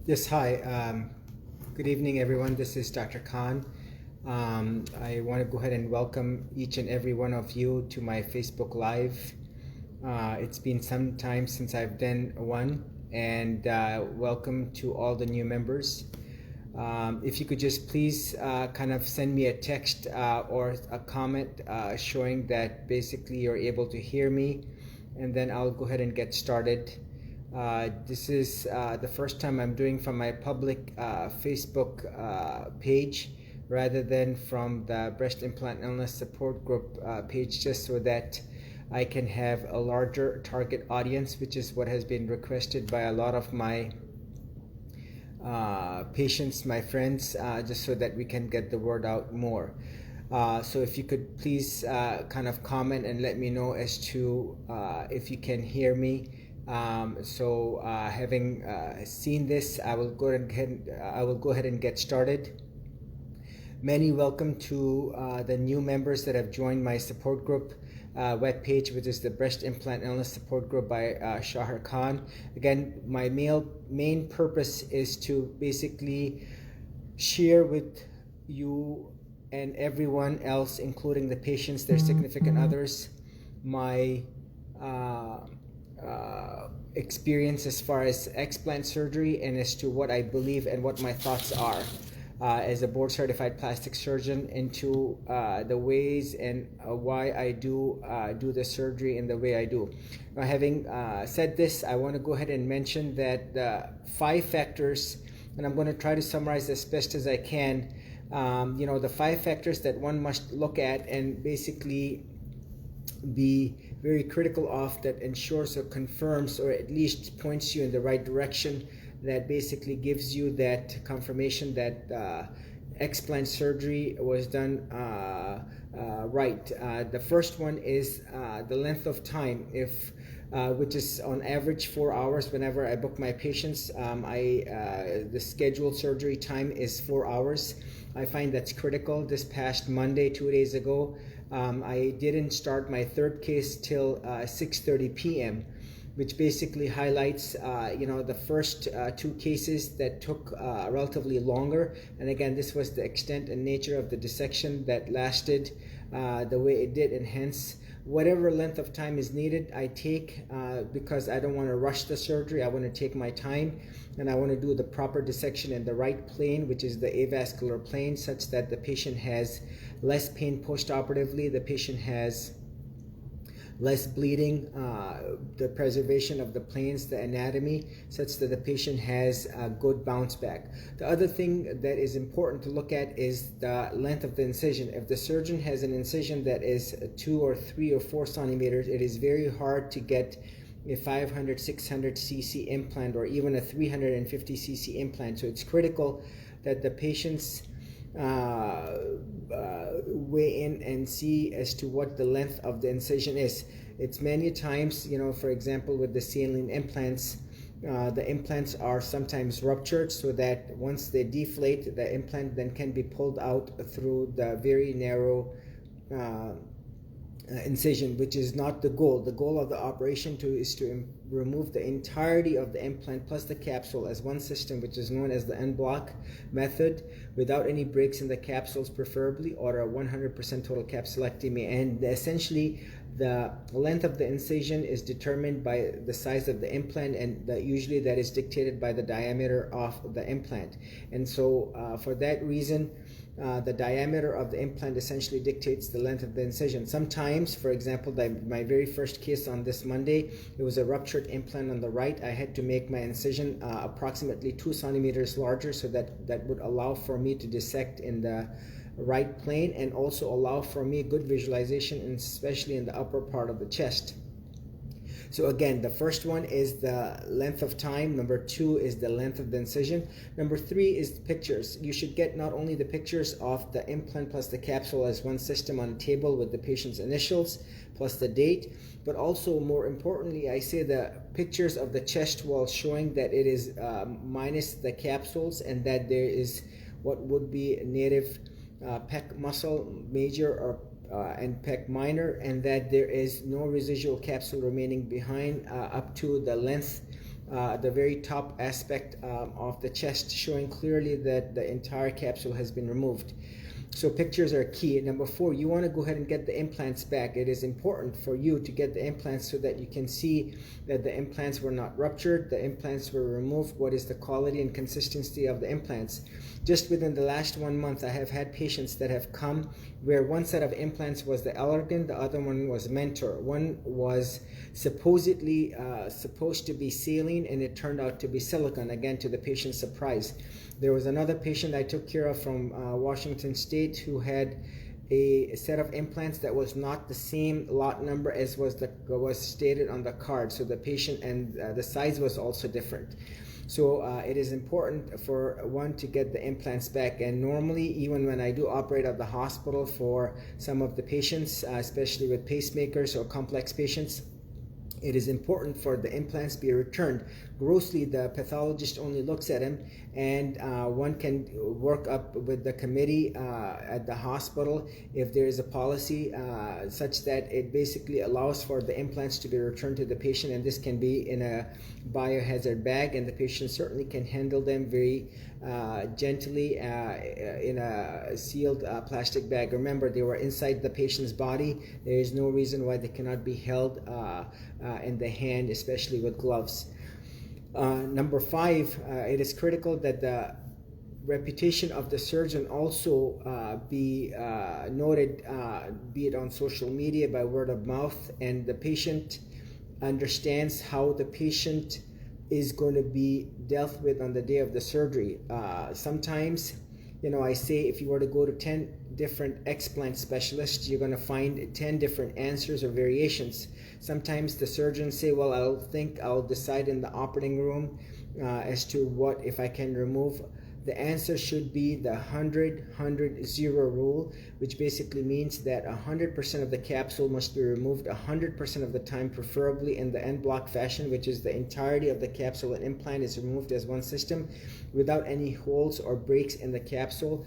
Yes, hi. Good evening, everyone. This is Dr. Khan. I want to go ahead and welcome each and every one of you to my Facebook Live. It's been some time since I've done one, and welcome to all the new members. If you could just please kind of send me a text or a comment showing that basically you're able to hear me, and then I'll go ahead and get started. This is the first time I'm doing from my public Facebook page rather than from the Breast Implant Illness Support Group page, just so that I can have a larger target audience, which is what has been requested by a lot of my patients, my friends, just so that we can get the word out more. So if you could please kind of comment and let me know as to if you can hear me. Having seen this, I will go ahead and get started. Many welcome to the new members that have joined my support group webpage, which is the Breast Implant Illness Support Group by Shaher Khan. Again, my main purpose is to basically share with you and everyone else, including the patients, their significant others, my experience as far as explant surgery and as to what I believe and what my thoughts are as a board certified plastic surgeon into the ways and why I do the surgery in the way I do. Now, having said this, I want to go ahead and mention that the 5 factors, and I'm going to try to summarize as best as I can, the 5 factors that one must look at and basically be very critical of, that ensures or confirms or at least points you in the right direction, that basically gives you that confirmation that explant surgery was done right. The first one is the length of time, which is on average 4 hours. Whenever I book my patients, the scheduled surgery time is 4 hours. I find that's critical. This past Monday, 2 days ago, I didn't start my third case till 6:30 p.m., which basically highlights the first 2 cases that took relatively longer. And again, this was the extent and nature of the dissection that lasted the way it did, and hence whatever length of time is needed I take, because I don't want to rush the surgery. I want to take my time, and I want to do the proper dissection in the right plane, which is the avascular plane, such that the patient has less pain post-operatively, the patient has less bleeding, the preservation of the planes, the anatomy, such that the patient has a good bounce back. The other thing that is important to look at is the length of the incision. If the surgeon has an incision that is 2 or 3 or 4 centimeters, it is very hard to get a 500, 600 cc implant or even a 350 cc implant. So it's critical that the patients weigh in and see as to what the length of the incision is. It's many times, for example, with the saline implants, the implants are sometimes ruptured, so that once they deflate, the implant then can be pulled out through the very narrow incision, which is not the goal. The goal of the operation is to remove the entirety of the implant plus the capsule as one system, which is known as the en bloc method, without any breaks in the capsules preferably, or a 100% total capsulectomy. And essentially the length of the incision is determined by the size of the implant, and usually that is dictated by the diameter of the implant. And so for that reason, the diameter of the implant essentially dictates the length of the incision. Sometimes, for example, my very first case on this Monday, it was a ruptured implant on the right. I had to make my incision approximately 2 centimeters larger, so that would allow for me to dissect in the right plane and also allow for me good visualization, and especially in the upper part of the chest. So again, the first one is the length of time. Number 2 is the length of the incision. Number 3 is the pictures. You should get not only the pictures of the implant plus the capsule as one system on a table with the patient's initials plus the date, but also, more importantly, I say the pictures of the chest wall showing that it is minus the capsules, and that there is what would be native pec muscle major or and pec minor, and that there is no residual capsule remaining behind up to the length the very top aspect of the chest, showing clearly that the entire capsule has been removed. So pictures are key. Number 4, you want to go ahead and get the implants back. It is important for you to get the implants so that you can see that the implants were not ruptured, the implants were removed, what is the quality and consistency of the implants. Just within the last 1 month, I have had patients that have come where one set of implants was the Allergan, the other one was Mentor. One was supposedly supposed to be saline, and it turned out to be silicone, again to the patient's surprise. There was another patient I took care of from Washington State who had a set of implants that was not the same lot number as was stated on the card. So the patient and the size was also different. So it is important for one to get the implants back. And normally, even when I do operate at the hospital for some of the patients, especially with pacemakers or complex patients, it is important for the implants be returned. Grossly, the pathologist only looks at them, and one can work up with the committee at the hospital if there is a policy such that it basically allows for the implants to be returned to the patient, and this can be in a biohazard bag, and the patient certainly can handle them very gently in a sealed plastic bag. Remember, they were inside the patient's body. There is no reason why they cannot be held in the hand, especially with gloves. Number 5, it is critical that the reputation of the surgeon also be noted, be it on social media, by word of mouth, and the patient understands how the patient is going to be dealt with on the day of the surgery. Sometimes, I say if you were to go to 10 different explant specialists, you're going to find 10 different answers or variations. Sometimes the surgeons say, well, I'll decide in the operating room as to what if I can remove. The answer should be the 100-100-0 rule, which basically means that 100% of the capsule must be removed 100% of the time, preferably in the en bloc fashion, which is the entirety of the capsule and implant is removed as one system without any holes or breaks in the capsule.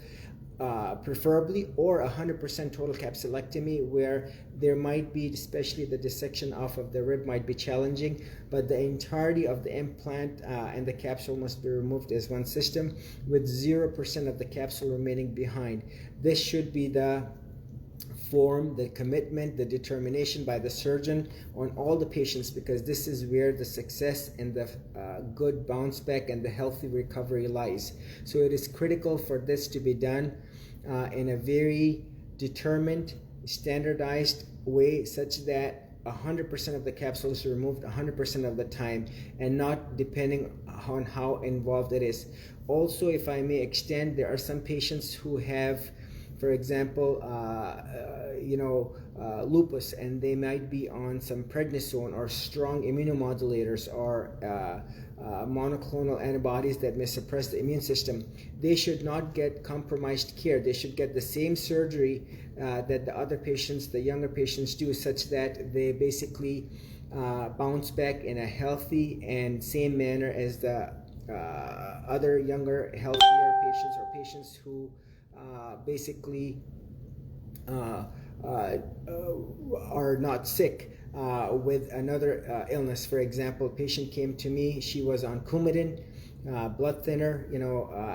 Preferably, or 100% total capsulectomy, where there might be, especially the dissection off of the rib might be challenging, but the entirety of the implant and the capsule must be removed as one system with 0% of the capsule remaining behind. This should be the form, the commitment, the determination by the surgeon on all the patients, because this is where the success and the good bounce back and the healthy recovery lies. So it is critical for this to be done in a very determined, standardized way, such that 100% of the capsule is removed 100% of the time, and not depending on how involved it is. Also, if I may extend, there are some patients who have, for example, lupus, and they might be on some prednisone or strong immunomodulators or monoclonal antibodies that may suppress the immune system. They should not get compromised care. They should get the same surgery that the other patients, the younger patients, do, such that they basically bounce back in a healthy and same manner as the other younger, healthier patients, or patients who basically are not sick with another illness. For example, a patient came to me, she was on Coumadin, blood thinner.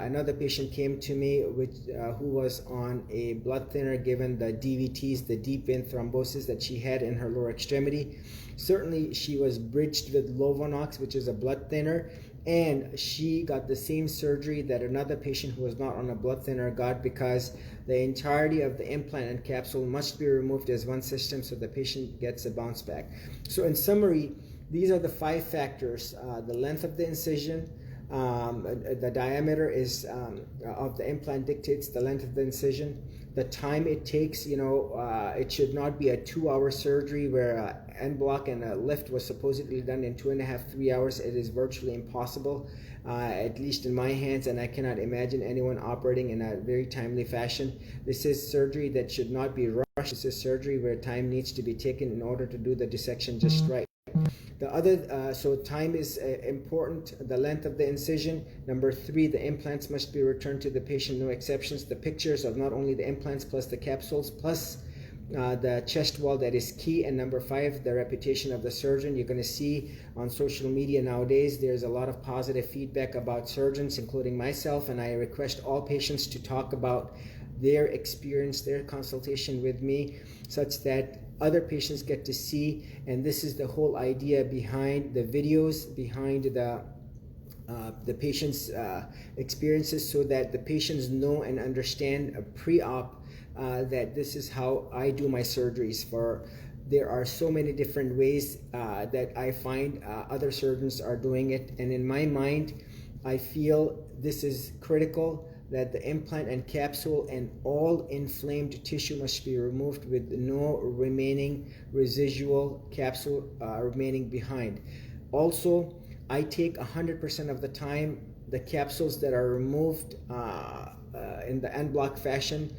Another patient came to me who was on a blood thinner given the DVTs, the deep vein thrombosis that she had in her lower extremity. Certainly she was bridged with Lovenox, which is a blood thinner, and she got the same surgery that another patient who was not on a blood thinner got, because the entirety of the implant and capsule must be removed as one system so the patient gets a bounce back. So in summary, these are the 5 factors: the length of the incision, the diameter is of the implant dictates the length of the incision. The time it takes, it should not be a 2-hour surgery where en bloc and a lift was supposedly done in 2.5-3 hours. It is virtually impossible, at least in my hands, and I cannot imagine anyone operating in a very timely fashion. This is surgery that should not be rushed. This is surgery where time needs to be taken in order to do the dissection just right. The other, so time is important, the length of the incision. Number 3, the implants must be returned to the patient, no exceptions. The pictures of not only the implants plus the capsules plus the chest wall that is key, and number 5, the reputation of the surgeon. You're going to see on social media nowadays there's a lot of positive feedback about surgeons, including myself, and I request all patients to talk about their experience, their consultation with me, such that other patients get to see. And this is the whole idea behind the videos, behind the patient's experiences, so that the patients know and understand pre-op that this is how I do my surgeries. There are so many different ways that I find other surgeons are doing it, and in my mind I feel this is critical, that the implant and capsule and all inflamed tissue must be removed with no remaining residual capsule remaining behind. Also, I take 100% of the time the capsules that are removed in the en bloc fashion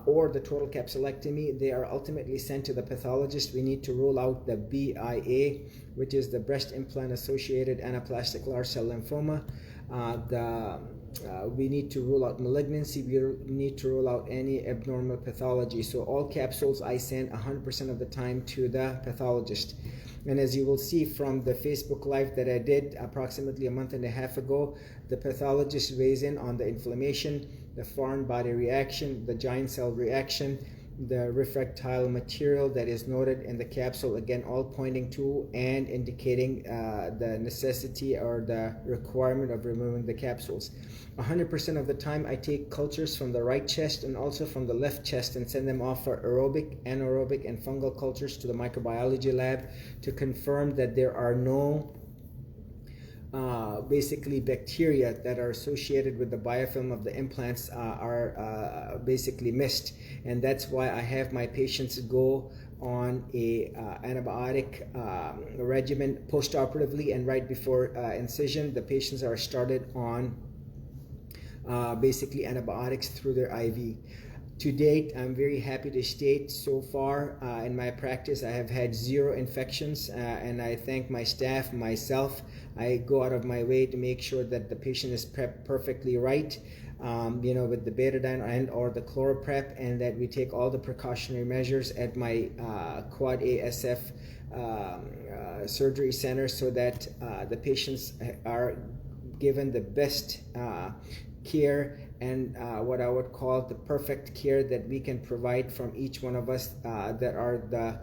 or the total capsulectomy, they are ultimately sent to the pathologist. We need to rule out the BIA, which is the breast implant associated anaplastic large cell lymphoma. We need to rule out malignancy. We need to rule out any abnormal pathology. So all capsules I send 100% of the time to the pathologist. And as you will see from the Facebook Live that I did approximately a month and a half ago, the pathologist weighs in on the inflammation, the foreign body reaction, the giant cell reaction, the refractile material that is noted in the capsule, again all pointing to and indicating the necessity or the requirement of removing the capsules. 100% of the time I take cultures from the right chest and also from the left chest and send them off for aerobic, anaerobic, and fungal cultures to the microbiology lab to confirm that there are no basically bacteria that are associated with the biofilm of the implants are basically missed. And that's why I have my patients go on a antibiotic regimen post-operatively, and right before incision the patients are started on basically antibiotics through their IV. To date, I'm very happy to state so far in my practice I have had 0 infections, and I thank my staff, myself. I go out of my way to make sure that the patient is prepped perfectly right, with the betadine and or the chloroprep, and that we take all the precautionary measures at my Quad ASF surgery center, so that the patients are given the best care and what I would call the perfect care that we can provide from each one of us that are the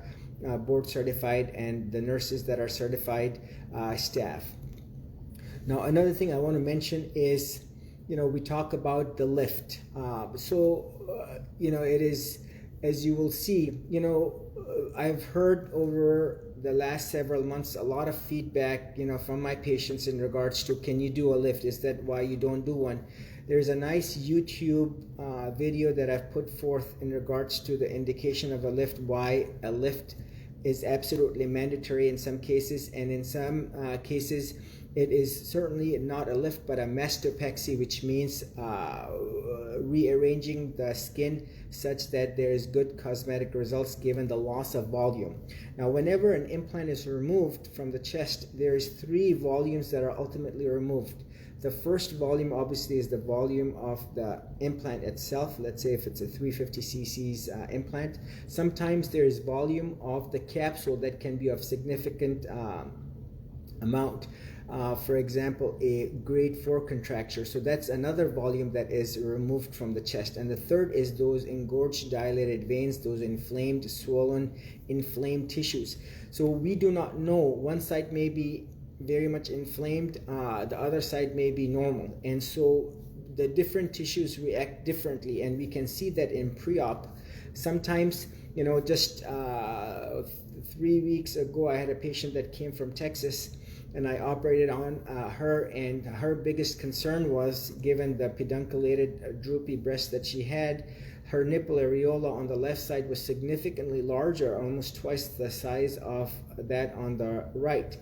board certified and the nurses that are certified staff. Now another thing I want to mention is, we talk about the lift. It is, as you will see, I've heard over the last several months a lot of feedback, from my patients in regards to, can you do a lift? Is that why you don't do one? There's a nice YouTube video that I've put forth in regards to the indication of a lift, why a lift is absolutely mandatory in some cases, and in some cases it is certainly not a lift but a mastopexy, which means rearranging the skin such that there is good cosmetic results given the loss of volume. Now whenever an implant is removed from the chest, there is 3 volumes that are ultimately removed. The first volume obviously is the volume of the implant itself. Let's say if it's a 350 cc's implant. Sometimes there is volume of the capsule that can be of significant amount. For example, a grade 4 contracture. So that's another volume that is removed from the chest. And the third is those engorged dilated veins, those inflamed, swollen, inflamed tissues. So we do not know. One side may be very much inflamed, the other side may be normal, and so the different tissues react differently, and we can see that in pre-op. Sometimes, just 3 weeks ago I had a patient that came from Texas, and I operated on her, and her biggest concern was, given the pedunculated droopy breast that she had, her nipple areola on the left side was significantly larger, almost twice the size of that on the right.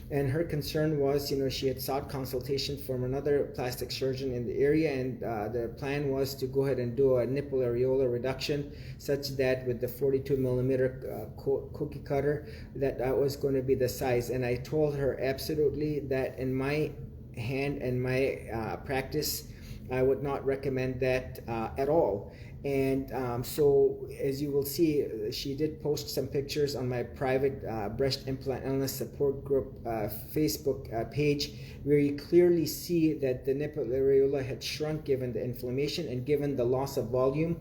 And her concern was, she had sought consultation from another plastic surgeon in the area, and the plan was to go ahead and do a nipple areola reduction, such that with the 42 millimeter cookie cutter, that was going to be the size. And I told her absolutely that in my hand and my practice, I would not recommend that at all. And so as you will see, she did post some pictures on my private breast implant illness support group Facebook page, where you clearly see that the nipple areola had shrunk given the inflammation and given the loss of volume.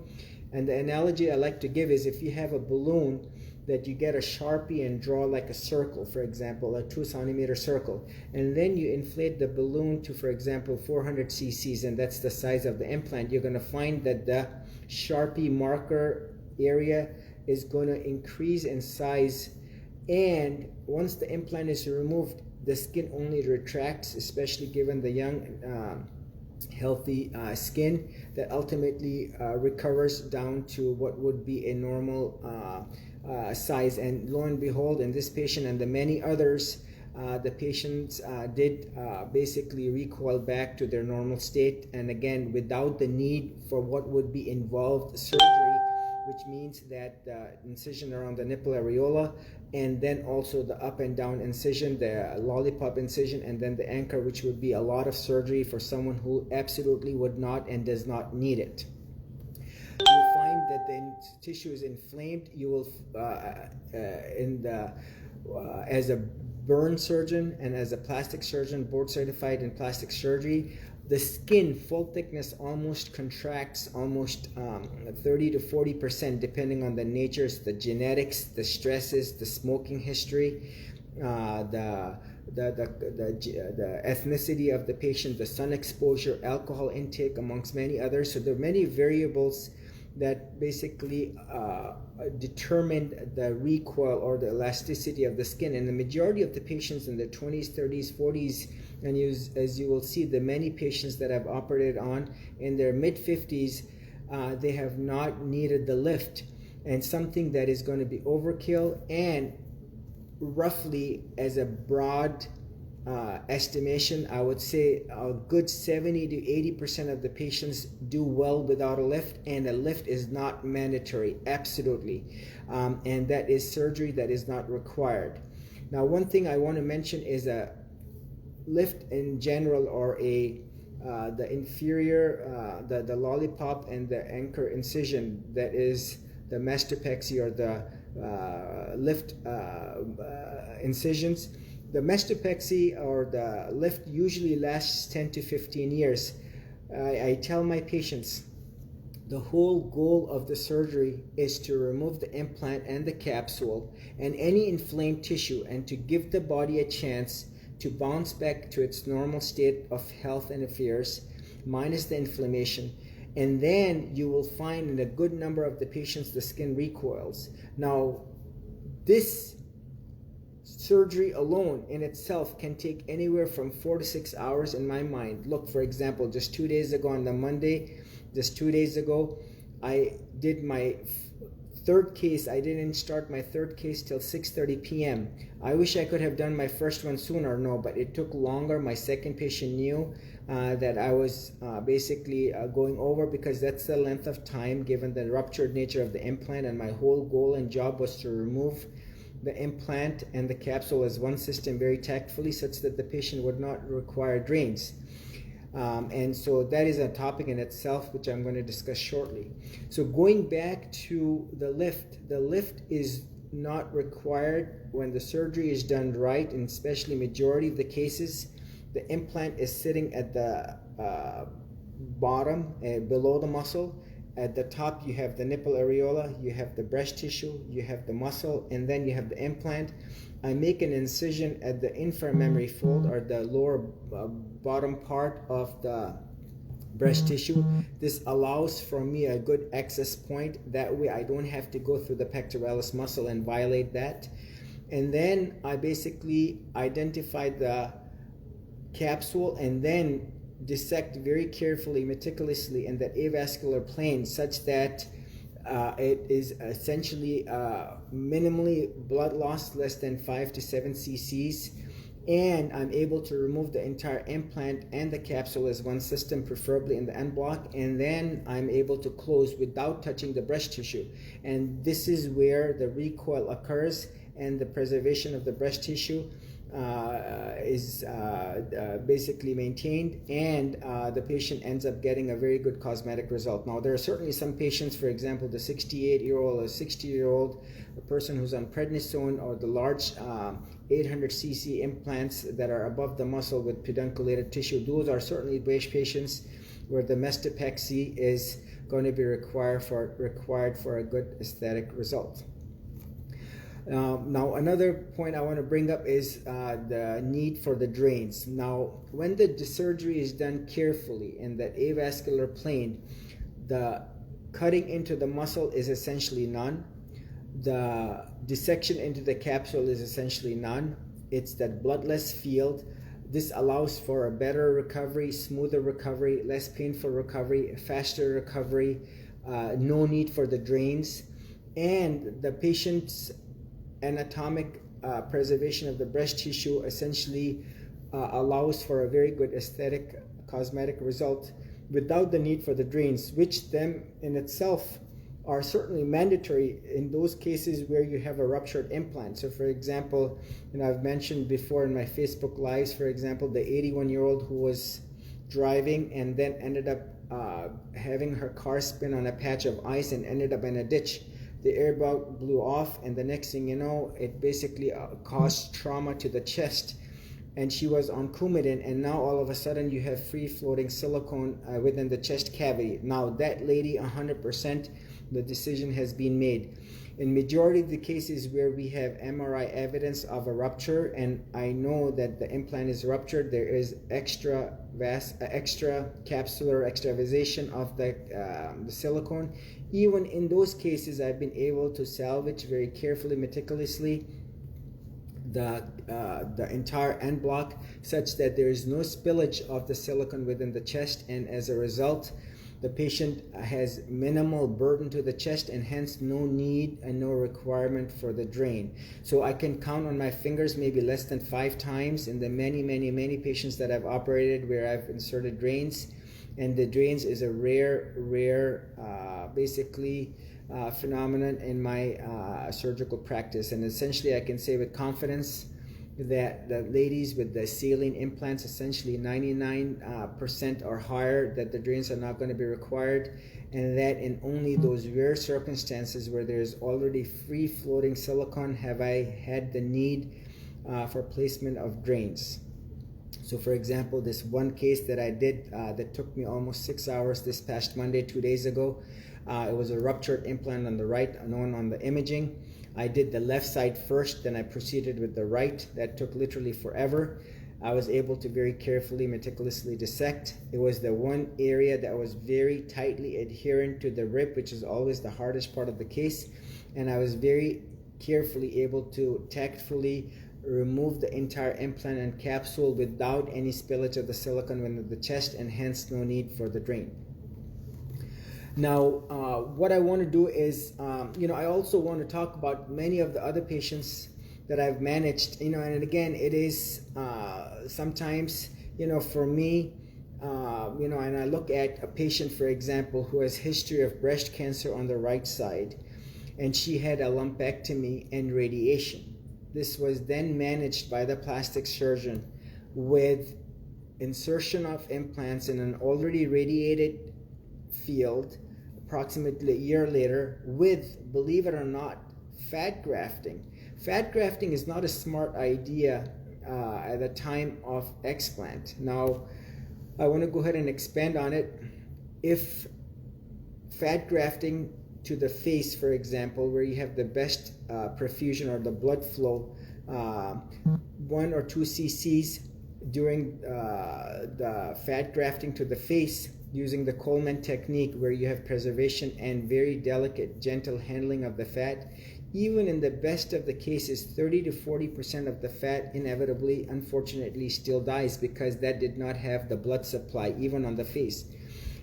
And the analogy I like to give is, if you have a balloon that you get a Sharpie and draw like a circle, for example, a 2 centimeter circle, and then you inflate the balloon to, for example, 400 cc's, and that's the size of the implant, you're going to find that the Sharpie marker area is going to increase in size. And once the implant is removed, the skin only retracts, especially given the young healthy skin, that ultimately recovers down to what would be a normal size. And lo and behold, in this patient and the many others, the patients did basically recoil back to their normal state, and again without the need for what would be involved surgery, which means that the incision around the nipple areola, and then also the up and down incision, the lollipop incision, and then the anchor, which would be a lot of surgery for someone who absolutely would not and does not need it. You'll find that the tissue is inflamed. You will, as a burn surgeon and as a plastic surgeon, board certified in plastic surgery, the skin full thickness almost contracts almost 30 to 40%, depending on the natures, the genetics, the stresses, the smoking history, the ethnicity of the patient, the sun exposure, alcohol intake, amongst many others. So there are many variables that basically determine the recoil or the elasticity of the skin. And the majority of the patients in their 20s, 30s, 40s, and as you will see, the many patients that I've operated on in their mid-50s, they have not needed the lift. And something that is going to be overkill, and roughly as a broad estimation, I would say a good 70 to 80% of the patients do well without a lift, and a lift is not mandatory, absolutely. And that is surgery that is not required. Now, one thing I want to mention is a lift in general, or the inferior, the lollipop and the anchor incision, that is the mastopexy or the lift incisions. The mastopexy or the lift usually lasts 10 to 15 years. I tell my patients, the whole goal of the surgery is to remove the implant and the capsule and any inflamed tissue, and to give the body a chance to bounce back to its normal state of health and affairs, minus the inflammation. And then you will find in a good number of the patients the skin recoils. Now, this surgery alone in itself can take anywhere from 4 to 6 hours in my mind. Look, for example, just 2 days ago on the Monday, just 2 days ago, I did my third case. I didn't start my third case till 6:30 p.m. I wish I could have done my first one sooner, no, but it took longer. My second patient knew that I was basically going over, because that's the length of time given the ruptured nature of the implant, and my whole goal and job was to remove the implant and the capsule as one system very tactfully, such that the patient would not require drains. And so that is a topic in itself, which I'm going to discuss shortly. So going back to the lift is not required when the surgery is done right, and especially majority of the cases, the implant is sitting at the bottom, below the muscle. At the top, you have the nipple areola, you have the breast tissue, you have the muscle, and then you have the implant. I make an incision at the inframammary fold, or the lower bottom part of the breast tissue. This allows for me a good access point. That way I don't have to go through the pectoralis muscle and violate that. And then I basically identify the capsule, and then dissect very carefully, meticulously in the avascular plane, such that it is essentially minimally blood loss, less than 5 to 7 cc's, and I'm able to remove the entire implant and the capsule as one system, preferably in the end block, and then I'm able to close without touching the breast tissue. And this is where the recoil occurs and the preservation of the breast tissue. is basically maintained, and the patient ends up getting a very good cosmetic result. Now, there are certainly some patients, for example, the 68-year-old or 60-year-old, a person who's on prednisone, or the large 800cc implants that are above the muscle with pedunculated tissue. Those are certainly patients where the mastopexy is going to be required for a good aesthetic result. Now, another point I want to bring up is the need for the drains. Now, when the surgery is done carefully in that avascular plane, the cutting into the muscle is essentially none. The dissection into the capsule is essentially none. It's that bloodless field. This allows for a better recovery, smoother recovery, less painful recovery, faster recovery, no need for the drains, and the patient's anatomic preservation of the breast tissue essentially allows for a very good aesthetic cosmetic result without the need for the drains, which them in itself are certainly mandatory in those cases where you have a ruptured implant. So for example, I've mentioned before in my Facebook lives, for example, the 81-year-old who was driving and then ended up having her car spin on a patch of ice and ended up in a ditch. The airbag blew off, and the next thing you know, it basically caused trauma to the chest, and she was on Coumadin, and now all of a sudden you have free-floating silicone within the chest cavity. Now that lady, 100%, the decision has been made. In majority of the cases where we have MRI evidence of a rupture, and I know that the implant is ruptured, there is extra capsular extravasation of the silicone. Even in those cases, I've been able to salvage very carefully, meticulously the entire end block, such that there is no spillage of the silicone within the chest, and as a result, the patient has minimal burden to the chest, and hence no need and no requirement for the drain. So I can count on my fingers maybe less than 5 times in the many patients that I've operated where I've inserted drains, and the drains is a rare phenomenon in my surgical practice. And essentially I can say with confidence that the ladies with the saline implants, essentially 99% or higher, that the drains are not going to be required, and that in only those rare circumstances where there's already free floating silicone have I had the need for placement of drains. So for example, this one case that I did that took me almost 6 hours this past Monday, 2 days ago, it was a ruptured implant on the right, known on the imaging. I did the left side first, then I proceeded with the right. That took literally forever. I was able to very carefully, meticulously dissect. It was the one area that was very tightly adherent to the rib, which is always the hardest part of the case. And I was very carefully able to tactfully remove the entire implant and capsule without any spillage of the silicone within the chest, and hence no need for the drain. Now, what I want to do is, I also want to talk about many of the other patients that I've managed, and again, it is sometimes, for me, and I look at a patient, for example, who has history of breast cancer on the right side, and she had a lumpectomy and radiation. This was then managed by the plastic surgeon with insertion of implants in an already radiated field approximately a year later with, believe it or not, fat grafting. Fat grafting is not a smart idea at the time of explant. Now, I want to go ahead and expand on it. If fat grafting to the face, for example, where you have the best perfusion or the blood flow, 1 or 2 cc's during the fat grafting to the face using the Coleman technique, where you have preservation and very delicate, gentle handling of the fat. Even in the best of the cases, 30 to 40% of the fat inevitably, unfortunately, still dies because that did not have the blood supply, even on the face.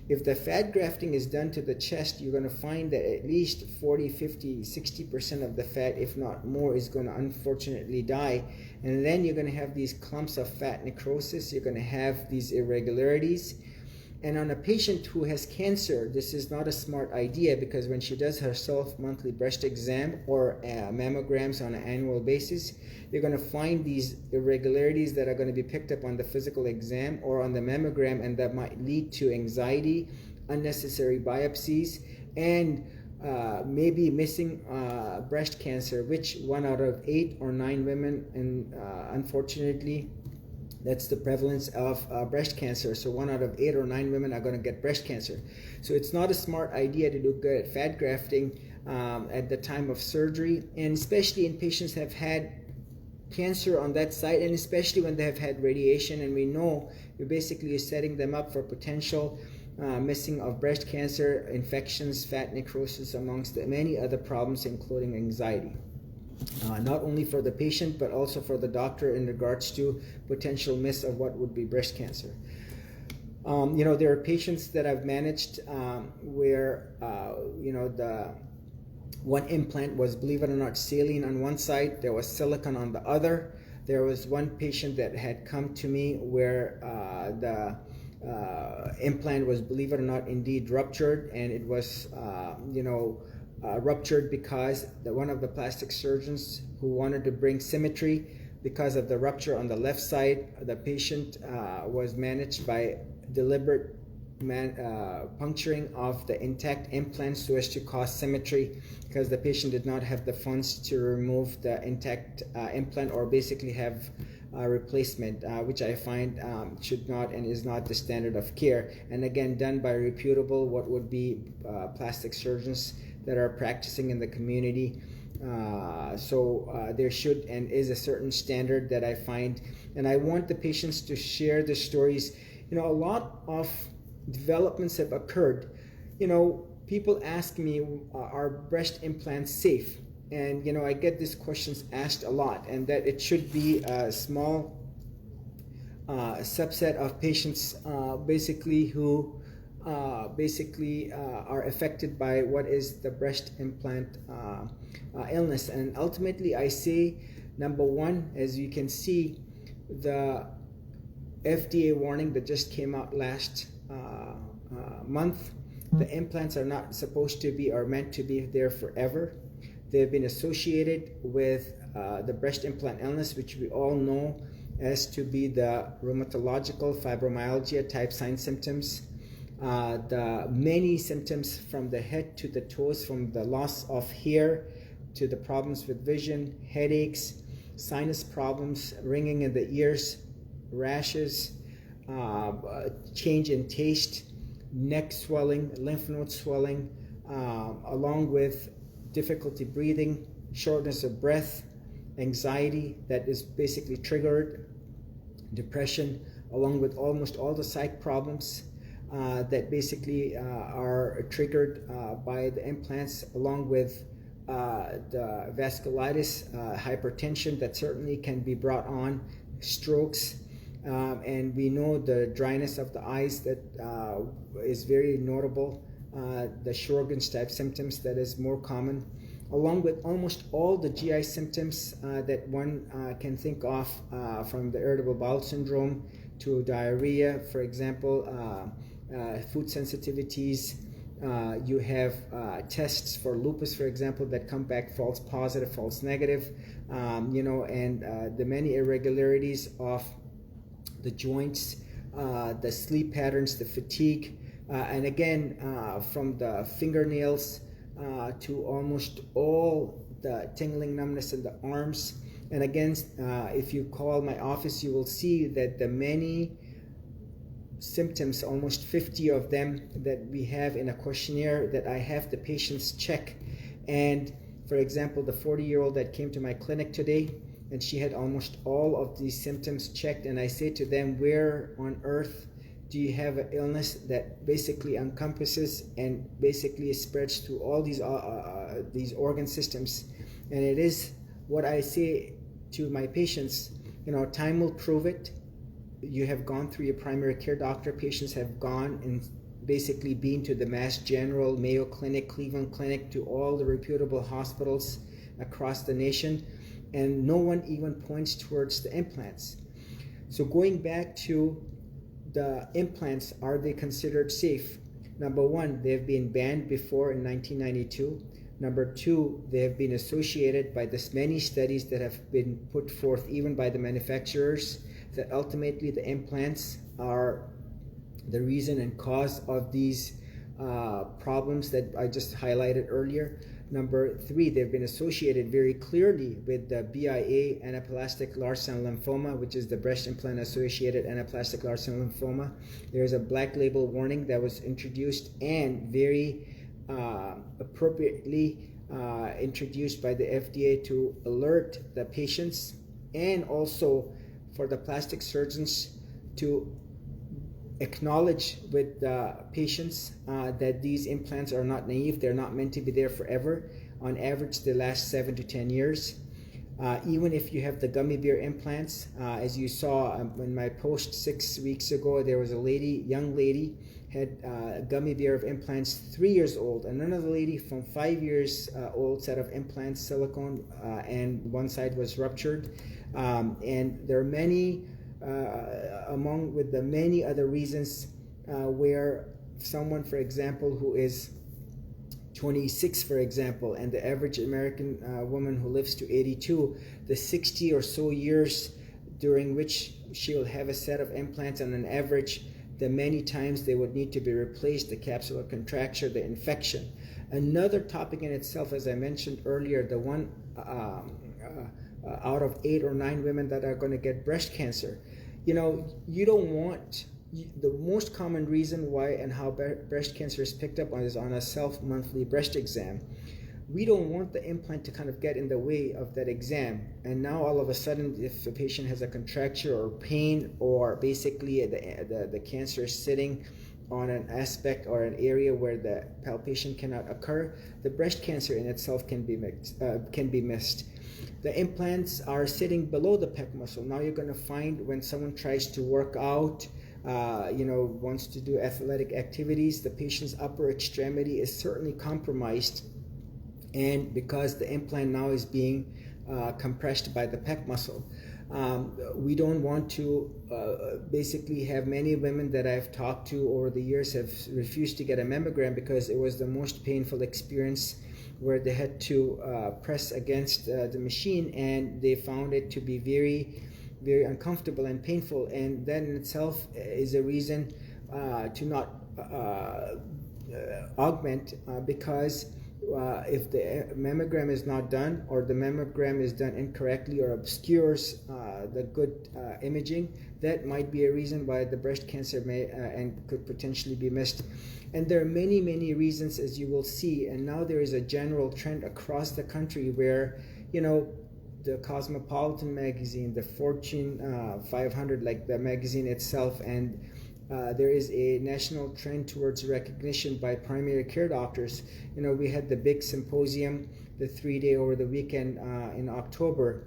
If the fat grafting is done to the chest, you're going to find that at least 40, 50, 60% of the fat, if not more, is going to unfortunately die. And then you're going to have these clumps of fat necrosis. You're going to have these irregularities. And on a patient who has cancer, this is not a smart idea, because when she does her self-monthly breast exam or mammograms on an annual basis, you're going to find these irregularities that are going to be picked up on the physical exam or on the mammogram, and that might lead to anxiety, unnecessary biopsies, and maybe missing breast cancer, which 1 out of 8 or 9 women, and unfortunately, that's the prevalence of breast cancer. So 1 out of 8 or 9 women are going to get breast cancer. So it's not a smart idea to do good fat grafting at the time of surgery, and especially in patients have had cancer on that site, and especially when they have had radiation, and we know you're basically setting them up for potential missing of breast cancer, infections, fat necrosis, amongst many other problems, including anxiety. Not only for the patient, but also for the doctor in regards to potential miss of what would be breast cancer. There are patients that I've managed where, the one implant was, believe it or not, saline on one side, there was silicone on the other. There was one patient that had come to me where the implant was, believe it or not, indeed ruptured, and it was, ruptured because one of the plastic surgeons who wanted to bring symmetry because of the rupture on the left side, the patient was managed by deliberate puncturing of the intact implant so as to cause symmetry, because the patient did not have the funds to remove the intact implant or basically have replacement, which I find should not and is not the standard of care, and again done by reputable what would be plastic surgeons that are practicing in the community. So there should and is a certain standard that I find, and I want the patients to share the stories. A lot of developments have occurred. People ask me, are breast implants safe? And I get these questions asked a lot, and that it should be a small subset of patients basically who are affected by what is the breast implant illness. And ultimately I say, number one, as you can see, the FDA warning that just came out last month, the implants are not supposed to be or meant to be there forever. They've been associated with the breast implant illness, which we all know as to be the rheumatological fibromyalgia type sign symptoms, the many symptoms from the head to the toes, from the loss of hair to the problems with vision, headaches, sinus problems, ringing in the ears, rashes, change in taste, neck swelling, lymph node swelling, along with difficulty breathing, shortness of breath, anxiety that is basically triggered, depression, along with almost all the psych problems that basically are triggered by the implants, along with the vasculitis, hypertension that certainly can be brought on, strokes, and we know the dryness of the eyes that is very notable, the Sjogren's type symptoms that is more common, along with almost all the GI symptoms that one can think of, from the irritable bowel syndrome to diarrhea, for example, food sensitivities. You have tests for lupus, for example, that come back false positive, false negative, and the many irregularities of the joints, the sleep patterns, the fatigue, and again, from the fingernails to almost all the tingling numbness in the arms. And again, if you call my office, you will see that the many symptoms, almost 50 of them that we have in a questionnaire that I have the patients check. And for example, the 40-year-old that came to my clinic today, and she had almost all of these symptoms checked, and I say to them, where on earth do you have an illness that basically encompasses and basically spreads through all these organ systems? And it is what I say to my patients, time will prove it. You have gone through your primary care doctor, patients have gone and basically been to the Mass General, Mayo Clinic, Cleveland Clinic, to all the reputable hospitals across the nation, and no one even points towards the implants. So going back to the implants, are they considered safe? Number one, they have been banned before in 1992. Number two, they have been associated by this many studies that have been put forth even by the manufacturers that ultimately the implants are the reason and cause of these problems that I just highlighted earlier. Number three, they've been associated very clearly with the BIA anaplastic large cell lymphoma, which is the breast implant associated anaplastic large cell lymphoma. There's a black label warning that was introduced and very appropriately introduced by the FDA to alert the patients and also for the plastic surgeons to acknowledge with the patients that these implants are not naive. They're not meant to be there forever. On average, they last 7 to 10 years. Even if you have the gummy bear implants, as you saw in my post 6 weeks ago, there was a young lady, had a gummy bear of implants 3 years old, and another lady from 5 years old set of implants, silicone, and one side was ruptured. And there are many with the many other reasons where someone, for example, who is 26, for example, and the average American woman who lives to 82, the 60 or so years during which she will have a set of implants, on an average, the many times they would need to be replaced, the capsular contracture, the infection. Another topic in itself, as I mentioned earlier, the one out of 8 or 9 women that are going to get breast cancer. You know, you don't want, the most common reason why and how breast cancer is picked up on is on a self-monthly breast exam. We don't want the implant to kind of get in the way of that exam. And now all of a sudden, if the patient has a contracture or pain, or basically the cancer is sitting on an aspect or an area where the palpation cannot occur, the breast cancer in itself can be missed. The implants are sitting below the pec muscle. Now you're going to find when someone tries to work out, wants to do athletic activities, the patient's upper extremity is certainly compromised, and because the implant now is being compressed by the pec muscle. We don't want to basically have many women that I've talked to over the years have refused to get a mammogram because it was the most painful experience, where they had to press against the machine, and they found it to be very, very uncomfortable and painful, and that in itself is a reason to not augment, because if the mammogram is not done, or the mammogram is done incorrectly or obscures the good imaging, that might be a reason why the breast cancer may and could potentially be missed. And there are many, many reasons, as you will see. And now there is a general trend across the country where, the Cosmopolitan magazine, the Fortune 500, like the magazine itself, and there is a national trend towards recognition by primary care doctors. We had the big symposium, the 3-day over the weekend in October,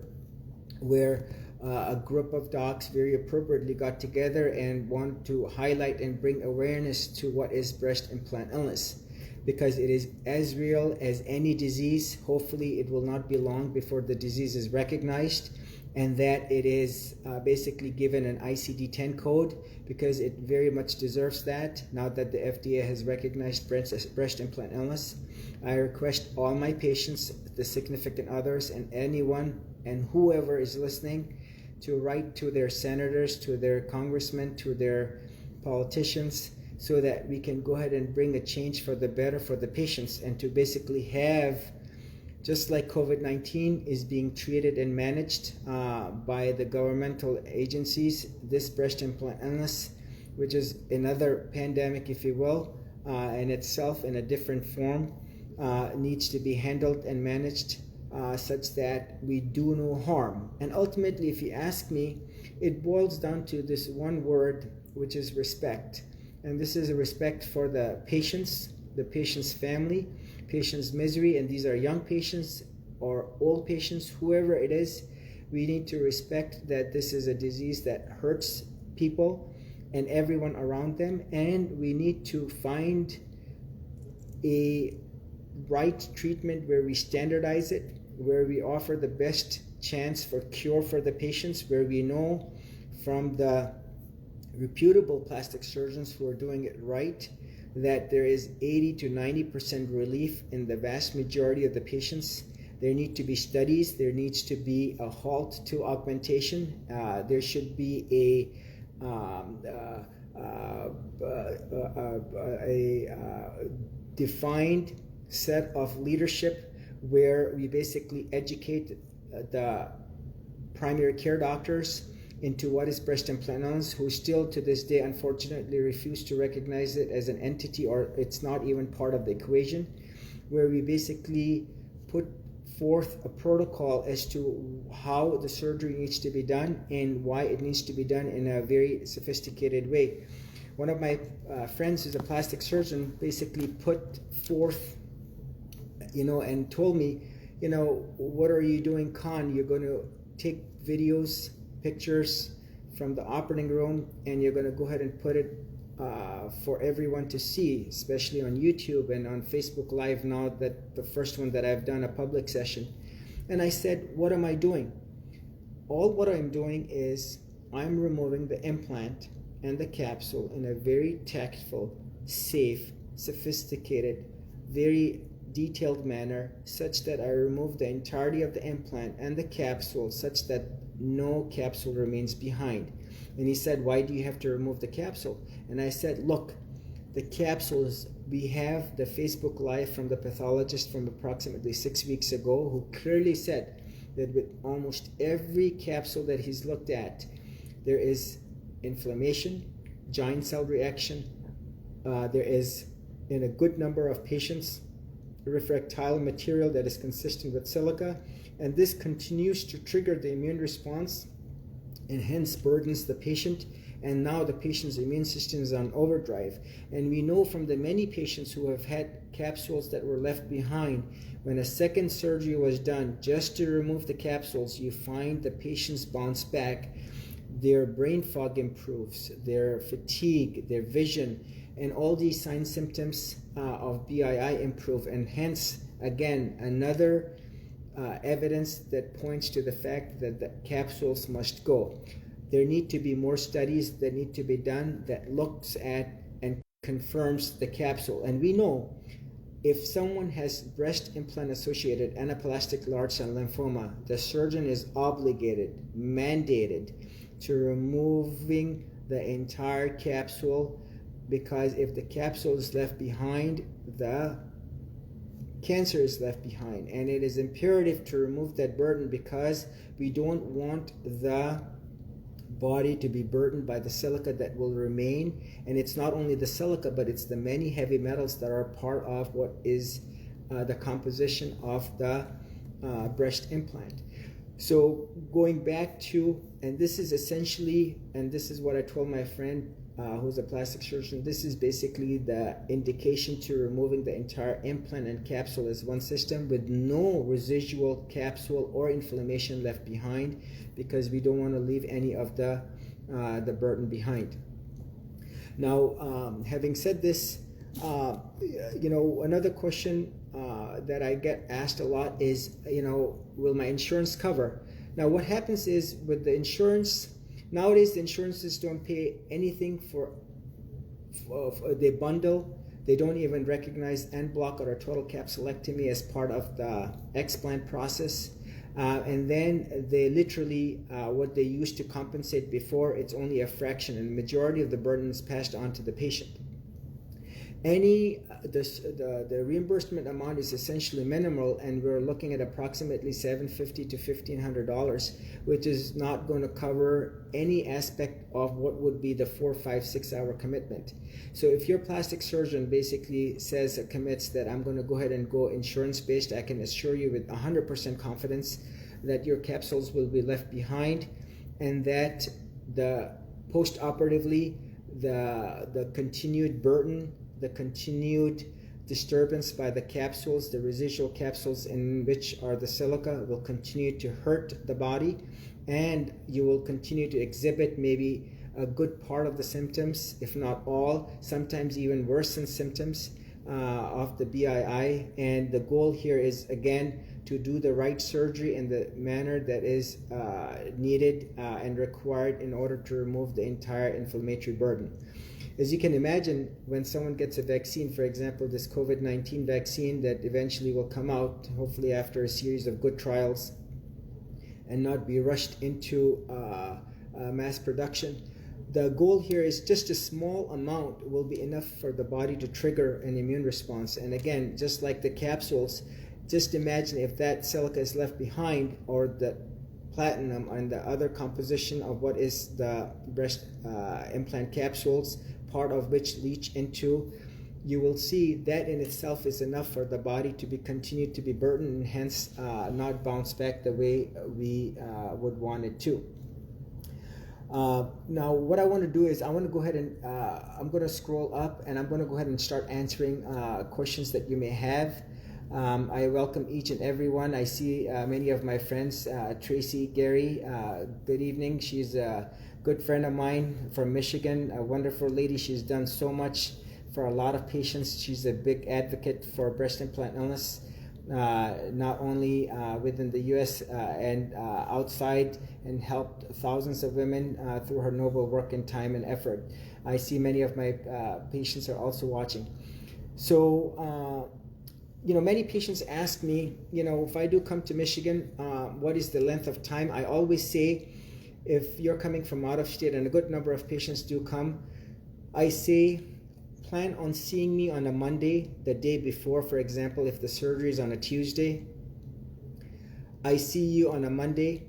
where a group of docs very appropriately got together and want to highlight and bring awareness to what is breast implant illness, because it is as real as any disease. Hopefully it will not be long before the disease is recognized, and that it is basically given an ICD-10 code, because it very much deserves that now that the FDA has recognized breast implant illness. I request all my patients, the significant others, and anyone and whoever is listening to write to their senators, to their congressmen, to their politicians, so that we can go ahead and bring a change for the better for the patients, and to basically have, just like COVID-19 is being treated and managed by the governmental agencies, this breast implant illness, which is another pandemic, if you will, in itself in a different form, needs to be handled and managed such that we do no harm. And ultimately, if you ask me, it boils down to this one word, which is respect. And this is a respect for the patient's family, patient's misery, and these are young patients or old patients, whoever it is. We need to respect that this is a disease that hurts people and everyone around them, and we need to find a right treatment where we standardize it, where we offer the best chance for cure for the patients, where we know from the reputable plastic surgeons who are doing it right, that there is 80 to 90% relief in the vast majority of the patients. There need to be studies. There needs to be a halt to augmentation. There should be a defined set of leadership where we basically educate the primary care doctors into what is breast implantillness, who still to this day unfortunately refuse to recognize it as an entity, or it's not even part of the equation, where we basically put forth a protocol as to how the surgery needs to be done and why it needs to be done in a very sophisticated way. One of my friends who's a plastic surgeon basically put forth, and told me, what are you doing, Khan? You're going to take videos, pictures from the operating room, and you're going to go ahead and put it for everyone to see, especially on YouTube and on Facebook Live now, that the first one that I've done a public session. And I said, what am I doing? All what I'm doing is I'm removing the implant and the capsule in a very tactful, safe, sophisticated, very detailed manner, such that I remove the entirety of the implant and the capsule such that no capsule remains behind. And he said, why do you have to remove the capsule? And I said, look, the capsules, we have the Facebook Live from the pathologist from approximately 6 weeks ago, who clearly said that with almost every capsule that he's looked at, there is inflammation, giant cell reaction. There is, in a good number of patients, refractile material that is consistent with silica, and this continues to trigger the immune response and hence burdens the patient, and now the patient's immune system is on overdrive. And we know from the many patients who have had capsules that were left behind, when a second surgery was done just to remove the capsules, you find the patients bounce back, their brain fog improves, their fatigue, their vision, and all these signs, symptoms of BII improve, and hence, again, another evidence that points to the fact that the capsules must go. There need to be more studies that need to be done that looks at and confirms the capsule. And we know if someone has breast implant associated anaplastic large cell lymphoma, the surgeon is obligated, mandated to removing the entire capsule, because if the capsule is left behind, the cancer is left behind, and it is imperative to remove that burden, because we don't want the body to be burdened by the silica that will remain. And it's not only the silica, but it's the many heavy metals that are part of what is the composition of the breast implant. So going back to, and this is essentially, and this is what I told my friend who's a plastic surgeon, this is basically the indication to removing the entire implant and capsule as one system with no residual capsule or inflammation left behind, because we don't want to leave any of the burden behind. Now, having said this, another question that I get asked a lot is, will my insurance cover? Now, what happens is with the insurance, nowadays the insurances don't pay anything for they bundle. They don't even recognize en bloc or a total capsulectomy as part of the explant process. And then they literally, what they used to compensate before, it's only a fraction, and the majority of the burden is passed on to the patient. The reimbursement amount is essentially minimal, and we're looking at approximately $750 to $1,500, which is not going to cover any aspect of what would be the 4, 5, 6 hour commitment. So if your plastic surgeon basically says, commits that I'm going to go ahead and go insurance based, I can assure you with 100% confidence that your capsules will be left behind, and that the post-operatively, the continued burden, the continued disturbance by the capsules, the residual capsules in which are the silica, will continue to hurt the body, and you will continue to exhibit maybe a good part of the symptoms, if not all, sometimes even worsened symptoms, of the BII, and the goal here is again to do the right surgery in the manner that is needed and required in order to remove the entire inflammatory burden. As you can imagine, when someone gets a vaccine, for example, this COVID-19 vaccine that eventually will come out, hopefully after a series of good trials, and not be rushed into mass production, the goal here is just a small amount will be enough for the body to trigger an immune response. And again, just like the capsules, just imagine if that silica is left behind, or the platinum and the other composition of what is the breast implant capsules, part of which leach into, you will see that in itself is enough for the body to be continued to be burdened and hence not bounce back the way we would want it to. Now what I want to do is I want to go ahead and I'm going to scroll up and I'm going to go ahead and start answering questions that you may have. I welcome each and every one. I see many of my friends. Tracy, Gary, good evening. She's a good friend of mine from Michigan, a wonderful lady. She's done so much for a lot of patients. She's a big advocate for breast implant illness, not only within the US and outside, and helped thousands of women through her noble work and time and effort. I see many of my patients are also watching. So, many patients ask me, if I do come to Michigan, what is the length of time? I always say, if you're coming from out of state, and a good number of patients do come, I say, plan on seeing me on a Monday, the day before. For example, if the surgery is on a Tuesday, I see you on a Monday.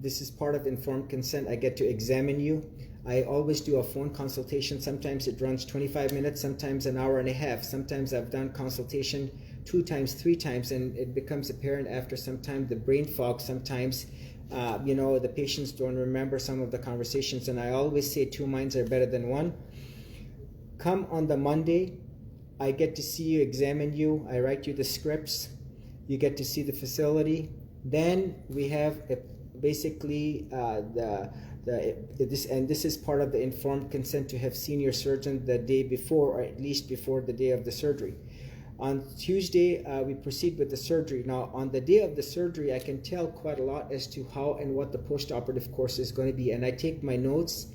This is part of informed consent. I get to examine you. I always do a phone consultation. Sometimes it runs 25 minutes, sometimes an hour and a half. Sometimes I've done consultation 2 times, 3 times, and it becomes apparent after some time, the brain fog sometimes. The patients don't remember some of the conversations, and I always say 2 minds are better than 1. Come on the Monday, I get to see you, examine you, I write you the scripts, you get to see the facility. Then we have basically this is part of the informed consent, to have seen your surgeon the day before, or at least before the day of the surgery. On Tuesday, we proceed with the surgery. Now, on the day of the surgery, I can tell quite a lot as to how and what the post-operative course is going to be. And I take my notes.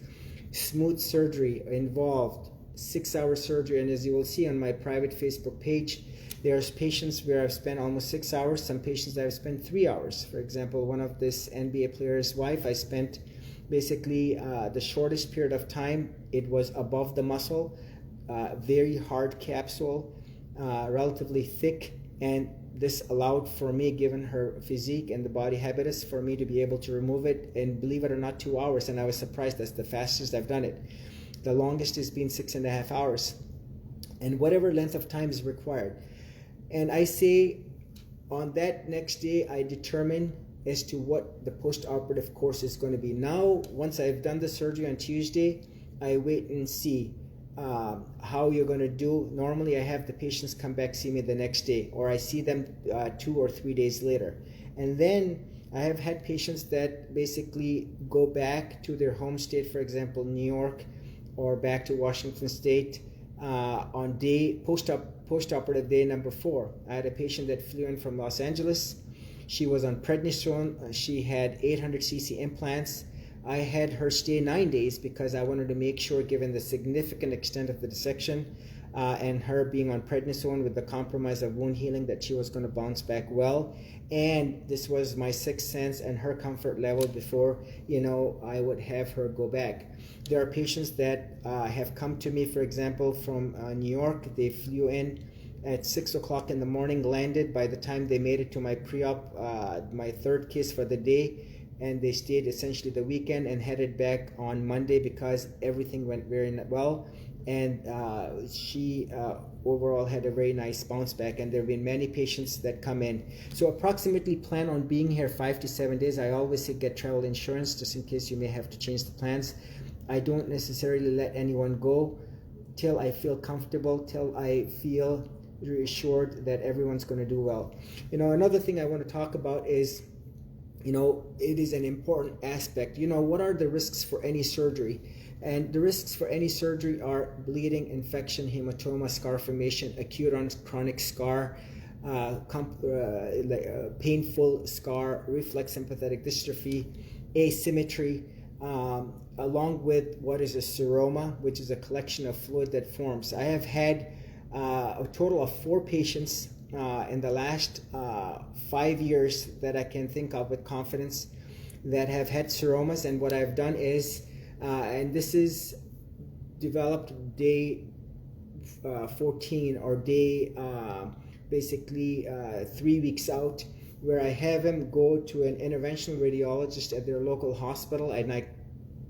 Smooth surgery involved, 6-hour surgery. And as you will see on my private Facebook page, there's patients where I've spent almost 6 hours. Some patients I've spent 3 hours. For example, one of this NBA player's wife, I spent basically the shortest period of time. It was above the muscle, very hard capsule, relatively thick, and this allowed for me, given her physique and the body habitus, for me to be able to remove it, and believe it or not, 2 hours. And I was surprised. That's the fastest I've done it. The longest has been 6.5 hours, and whatever length of time is required. And I say on that next day, I determine as to what the post-operative course is going to be. Now, once I've done the surgery on Tuesday, I wait and see how you're going to do. Normally, I have the patients come back, see me the next day, or I see them 2 or 3 days later. And then I have had patients that basically go back to their home state, for example, New York, or back to Washington State on post-operative day number 4. I had a patient that flew in from Los Angeles. She was on prednisone. She had 800cc implants. I had her stay 9 days because I wanted to make sure, given the significant extent of the dissection and her being on prednisone with the compromise of wound healing, that she was going to bounce back well. And this was my sixth sense and her comfort level before, I would have her go back. There are patients that have come to me, for example, from New York. They flew in at 6 o'clock in the morning, landed. By the time they made it to my pre-op, my third case for the day, and they stayed essentially the weekend and headed back on Monday because everything went very well. And she overall had a very nice bounce back, and there have been many patients that come in. So approximately plan on being here 5 to 7 days. I always say get travel insurance just in case you may have to change the plans. I don't necessarily let anyone go till I feel comfortable, till I feel reassured that everyone's going to do well. Another thing I want to talk about is, it is an important aspect. What are the risks for any surgery? And the risks for any surgery are bleeding, infection, hematoma, scar formation, acute on chronic scar, painful scar, reflex sympathetic dystrophy, asymmetry, along with what is a seroma, which is a collection of fluid that forms. I have had a total of 4 patients in the last 5 years that I can think of with confidence that have had seromas, and what I've done is, and this is developed day 14 or day basically 3 weeks out, where I have them go to an interventional radiologist at their local hospital, and I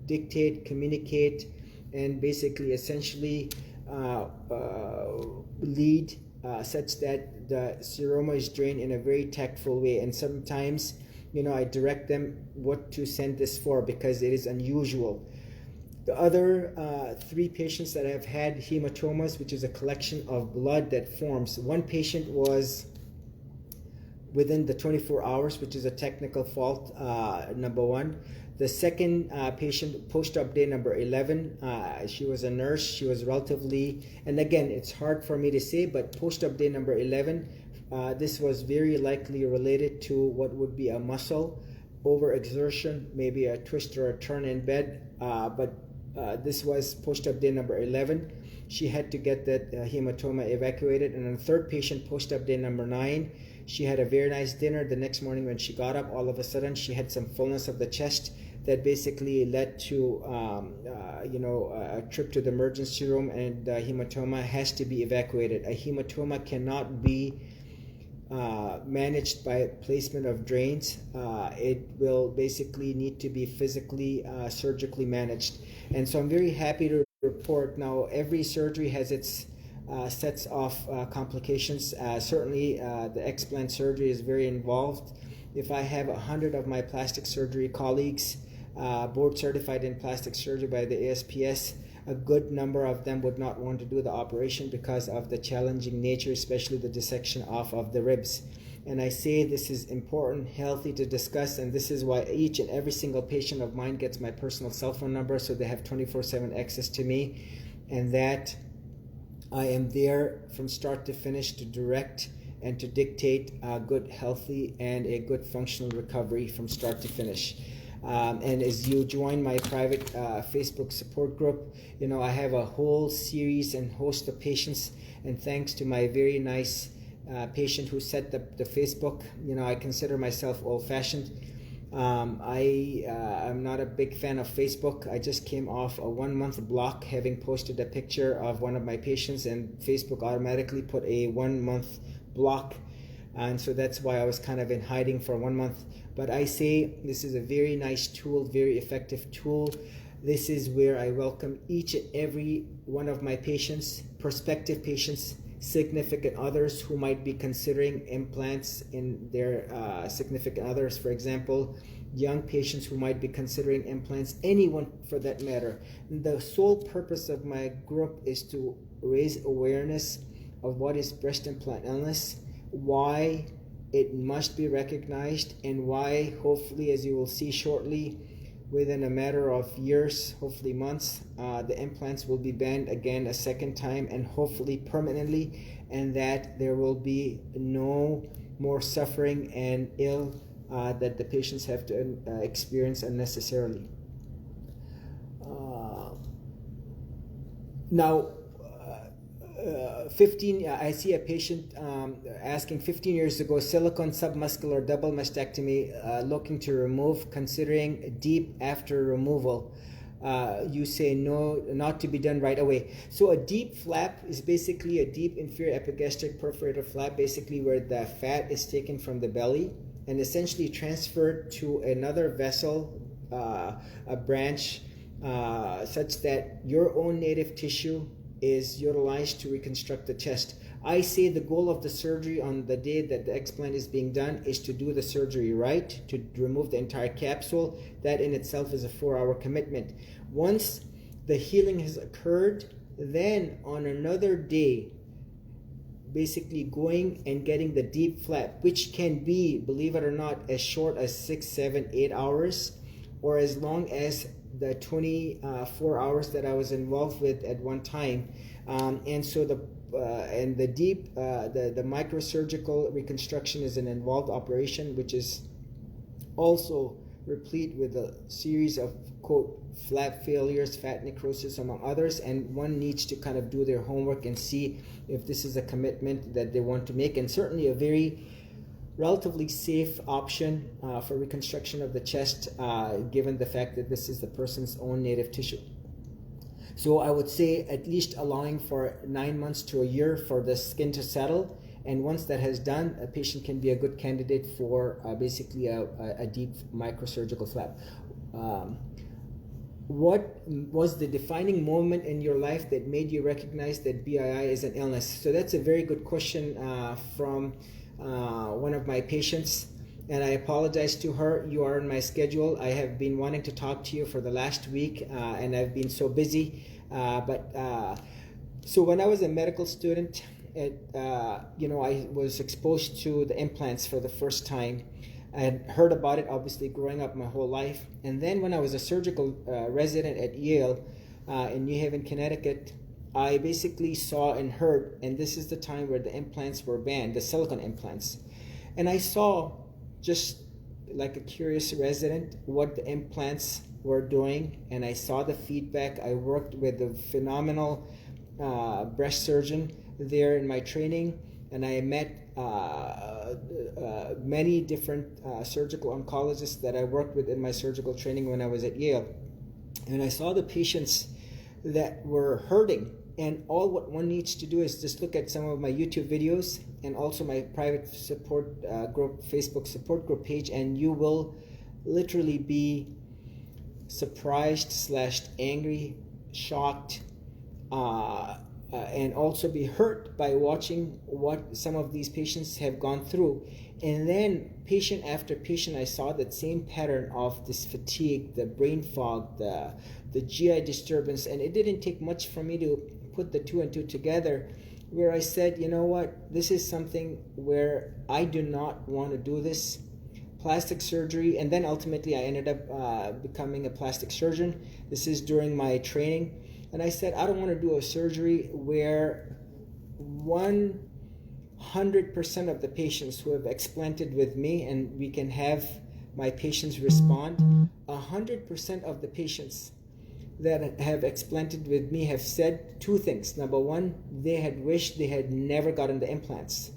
dictate, communicate, and basically essentially lead such that the seroma is drained in a very tactful way. And sometimes, you know, I direct them what to send this for because it is unusual. The other 3 patients that have had hematomas, which is a collection of blood that forms. One patient was within the 24 hours, which is a technical fault, number 1. The second patient, post-op day number 11, she was a nurse. She was relatively, and again, it's hard for me to say, but post-op day number 11, this was very likely related to what would be a muscle overexertion, maybe a twist or a turn in bed, but this was post-op day number 11. She had to get that hematoma evacuated. And then the third patient, post-op day number 9, she had a very nice dinner. The next morning when she got up, all of a sudden she had some fullness of the chest that basically led to a trip to the emergency room, and the hematoma has to be evacuated. A hematoma cannot be managed by placement of drains. It will basically need to be physically, surgically managed. And so I'm very happy to report now every surgery has its sets of complications. Certainly the explant surgery is very involved. If I have 100 of my plastic surgery colleagues board certified in plastic surgery by the ASPS, a good number of them would not want to do the operation because of the challenging nature, especially the dissection off of the ribs. And I say this is important, healthy to discuss, and this is why each and every single patient of mine gets my personal cell phone number, so they have 24/7 access to me, and that I am there from start to finish to direct and to dictate a good, healthy, and a good functional recovery from start to finish. And as you join my private Facebook support group, you know, I have a whole series and host of patients, and thanks to my very nice patient who set the Facebook, you know, I consider myself old-fashioned. I'm not a big fan of Facebook. I just came off a 1-month block, having posted a picture of one of my patients, and Facebook automatically put a 1-month block, and so that's why I was kind of in hiding for 1 month. But I say this is a very nice tool, very effective tool. This is where I welcome each and every one of my patients, prospective patients, significant others who might be considering implants in their significant others. For example, young patients who might be considering implants, anyone for that matter. The sole purpose of my group is to raise awareness of what is breast implant illness, why it must be recognized, and why, hopefully, as you will see shortly, within a matter of years, hopefully months, the implants will be banned again a second time, and hopefully permanently, and that there will be no more suffering and ill that the patients have to experience unnecessarily. Now, 15, I see a patient asking 15 years ago, silicone submuscular double mastectomy, looking to remove, considering deep after removal. You say no, not to be done right away. So a deep flap is basically a deep inferior epigastric perforated flap, basically where the fat is taken from the belly and essentially transferred to another vessel, a branch, such that your own native tissue is utilized to reconstruct the chest. I say the goal of the surgery on the day that the explant is being done is to do the surgery right, to remove the entire capsule. That in itself is a 4-hour commitment. Once the healing has occurred, then on another day, basically going and getting the deep flap, which can be, believe it or not, as short as 6, 7, 8 hours, or as long as the 24 hours that I was involved with at one time. And so the microsurgical reconstruction is an involved operation, which is also replete with a series of, quote, flap failures, fat necrosis, among others, and one needs to kind of do their homework and see if this is a commitment that they want to make, and certainly a very relatively safe option for reconstruction of the chest, given the fact that this is the person's own native tissue. So I would say at least allowing for 9 months to a year for the skin to settle, and once that has done, a patient can be a good candidate for basically a deep microsurgical flap. What was the defining moment in your life that made you recognize that BII is an illness? So that's a very good question from one of my patients, and I apologize to her. You are in my schedule. I have been wanting to talk to you for the last week, and I've been so busy. So when I was a medical student, I was exposed to the implants for the first time. I had heard about it, obviously, growing up my whole life. And then when I was a surgical resident at Yale in New Haven, Connecticut, I basically saw and heard, and this is the time where the implants were banned, the silicone implants. And I saw, just like a curious resident, what the implants were doing, and I saw the feedback. I worked with a phenomenal breast surgeon there in my training, and I met many different surgical oncologists that I worked with in my surgical training when I was at Yale. And I saw the patients that were hurting, and all what one needs to do is just look at some of my YouTube videos and also my private support group, Facebook support group page, and you will literally be surprised / angry, shocked, and also be hurt by watching what some of these patients have gone through. And then patient after patient, I saw that same pattern of this fatigue, the brain fog, the GI disturbance, and it didn't take much for me to put the two and two together, where I said, you know what, this is something where I do not want to do this. Plastic surgery, and then ultimately I ended up becoming a plastic surgeon. This is during my training. And I said, I don't want to do a surgery where 100% of the patients who have explanted with me, and we can have my patients respond, 100% of the patients that have explanted with me have said two things. Number one, they had wished they had never gotten the implants.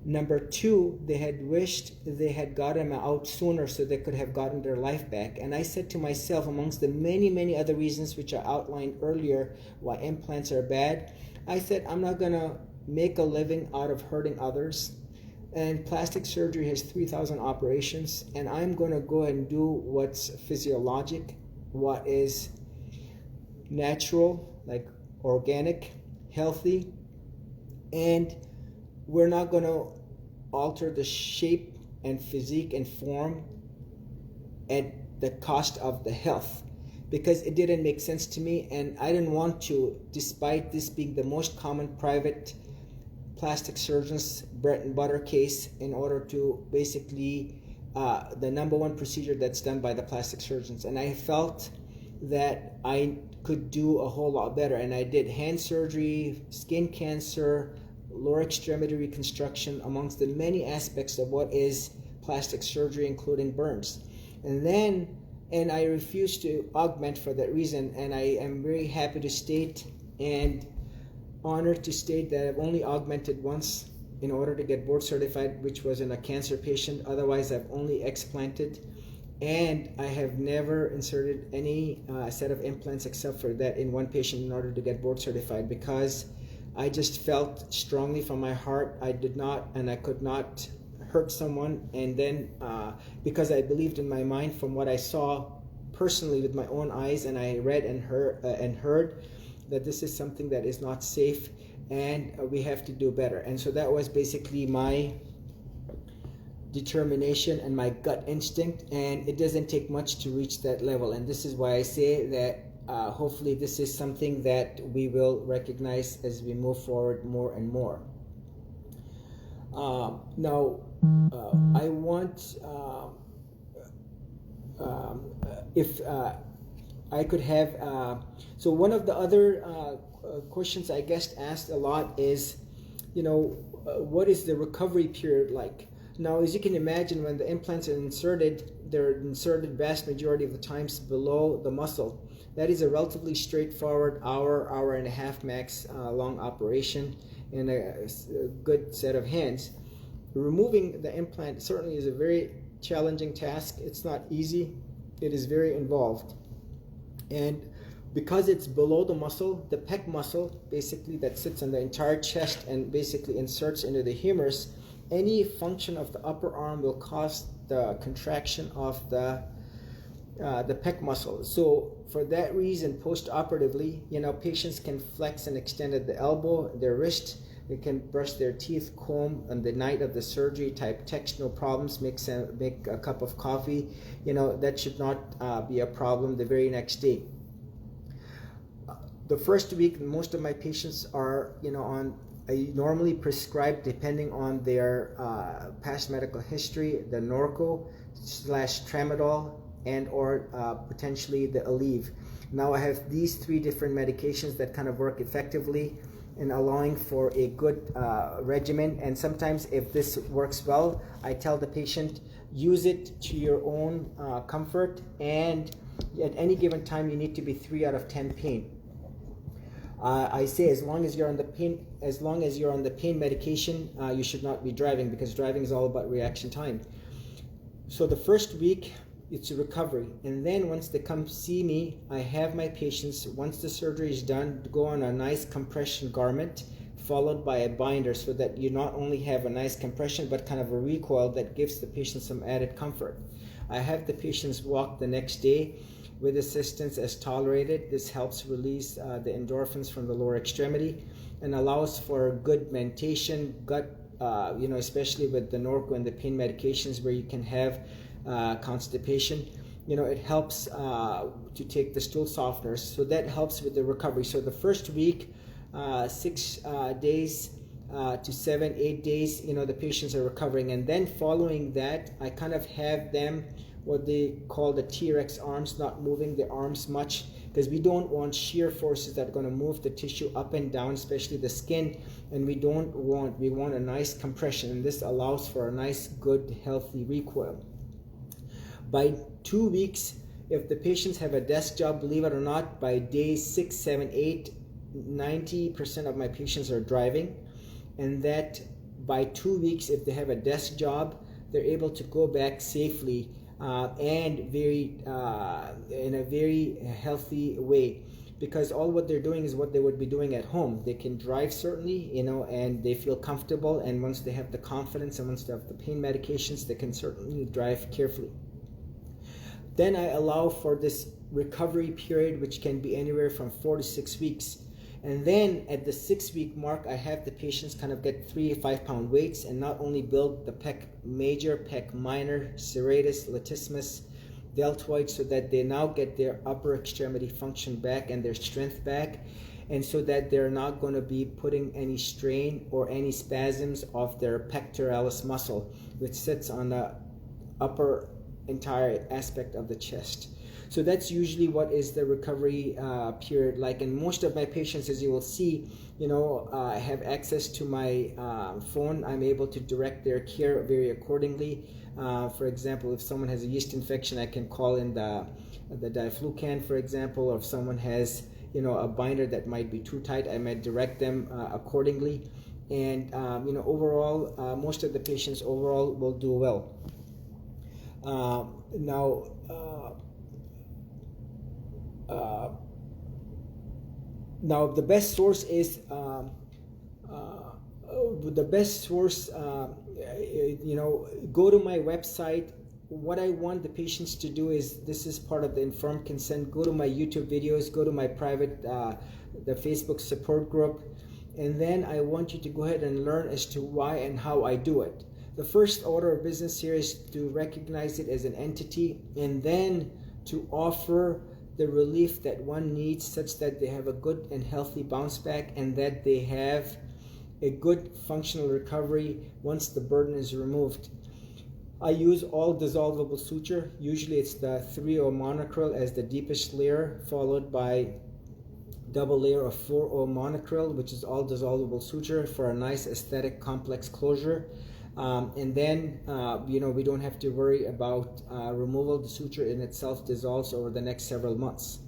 Number two, they had wished they had gotten them out sooner so they could have gotten their life back. And I said to myself, amongst the many, many other reasons which I outlined earlier why implants are bad, I said, I'm not going to make a living out of hurting others. And plastic surgery has 3,000 operations, and I'm going to go and do what's physiologic, what is natural, like organic, healthy, and we're not going to alter the shape and physique and form at the cost of the health, because it didn't make sense to me, and I didn't want to, despite this being the most common private plastic surgeon's bread and butter case, in order to basically the number one procedure that's done by the plastic surgeons. And I felt that I could do a whole lot better, and I did hand surgery, skin cancer, lower extremity reconstruction, amongst the many aspects of what is plastic surgery, including burns. And I refused to augment for that reason, and I am very happy to state and honored to state that I've only augmented once in order to get board certified, which was in a cancer patient. Otherwise, I've only explanted, and I have never inserted any set of implants except for that in one patient in order to get board certified, because I just felt strongly from my heart I did not and I could not hurt someone. And then because I believed in my mind from what I saw personally with my own eyes, and I read and heard that this is something that is not safe, and we have to do better. And so that was basically my determination and my gut instinct, and it doesn't take much to reach that level. And this is why I say that hopefully this is something that we will recognize as we move forward more and more. Now, I want, I could have. So one of the other questions I guess asked a lot is, what is the recovery period like? Now, as you can imagine, when the implants are inserted, they're inserted vast majority of the times below the muscle. That is a relatively straightforward hour and a half max long operation and a good set of hands. Removing the implant certainly is a very challenging task. It's not easy. It is very involved. And because it's below the muscle, the pec muscle, basically that sits on the entire chest and basically inserts into the humerus, any function of the upper arm will cause the contraction of the pec muscle. So for that reason, post-operatively, patients can flex and extend at the elbow, their wrist. They can brush their teeth, comb on the night of the surgery, type text, no problems, make a cup of coffee. That should not be a problem the very next day. The first week, most of my patients are, I normally prescribe, depending on their past medical history, the Norco/Tramadol and or potentially the Aleve. Now I have these 3 different medications that kind of work effectively in allowing for a good regimen. And sometimes if this works well, I tell the patient, use it to your own comfort, and at any given time you need to be 3 out of 10 pain. I say as long as you're on the pain medication, you should not be driving, because driving is all about reaction time. So the first week, it's a recovery. And then once they come see me, I have my patients, once the surgery is done, go on a nice compression garment followed by a binder, so that you not only have a nice compression but kind of a recoil that gives the patient some added comfort. I have the patients walk the next day with assistance as tolerated. This helps release the endorphins from the lower extremity and allows for good mentation, gut, especially with the Norco and the pain medications where you can have constipation. It helps to take the stool softeners, so that helps with the recovery. So the first week, 6 days to 7-8 days, the patients are recovering. And then following that, I kind of have them what they call the T-Rex arms, not moving the arms much, because we don't want shear forces that are going to move the tissue up and down, especially the skin, and we want a nice compression, and this allows for a nice, good, healthy recoil. By 2 weeks, if the patients have a desk job, believe it or not, by day 6, 7, 8, 90% of my patients are driving, and that by 2 weeks, if they have a desk job, they're able to go back safely and in a very healthy way, because all what they're doing is what they would be doing at home. They can drive certainly, and they feel comfortable, and once they have the confidence and once they have the pain medications, they can certainly drive carefully. Then I allow for this recovery period, which can be anywhere from 4 to 6 weeks. And then at the 6-week mark, I have the patients kind of get 3 to 5 pound weights and not only build the pec major, pec minor, serratus, latissimus, deltoid, so that they now get their upper extremity function back and their strength back, and so that they're not going to be putting any strain or any spasms of their pectoralis muscle, which sits on the upper entire aspect of the chest. So that's usually what is the recovery period like. And most of my patients, as you will see, have access to my phone. I'm able to direct their care very accordingly. For example, if someone has a yeast infection, I can call in the diflucan, for example, or if someone has a binder that might be too tight, I might direct them accordingly. And overall, most of the patients overall will do well. Now the best source is go to my website. What I want the patients to do is, this is part of the informed consent, go to my YouTube videos, go to my private the Facebook support group, and then I want you to go ahead and learn as to why and how I do it. The first order of business here is to recognize it as an entity, and then to offer the relief that one needs, such that they have a good and healthy bounce back, and that they have a good functional recovery once the burden is removed. I use all dissolvable suture. Usually it's the 3O monocryl as the deepest layer, followed by double layer of 4O monocryl, which is all dissolvable suture for a nice aesthetic complex closure. And then, we don't have to worry about removal. The suture in itself dissolves over the next several months.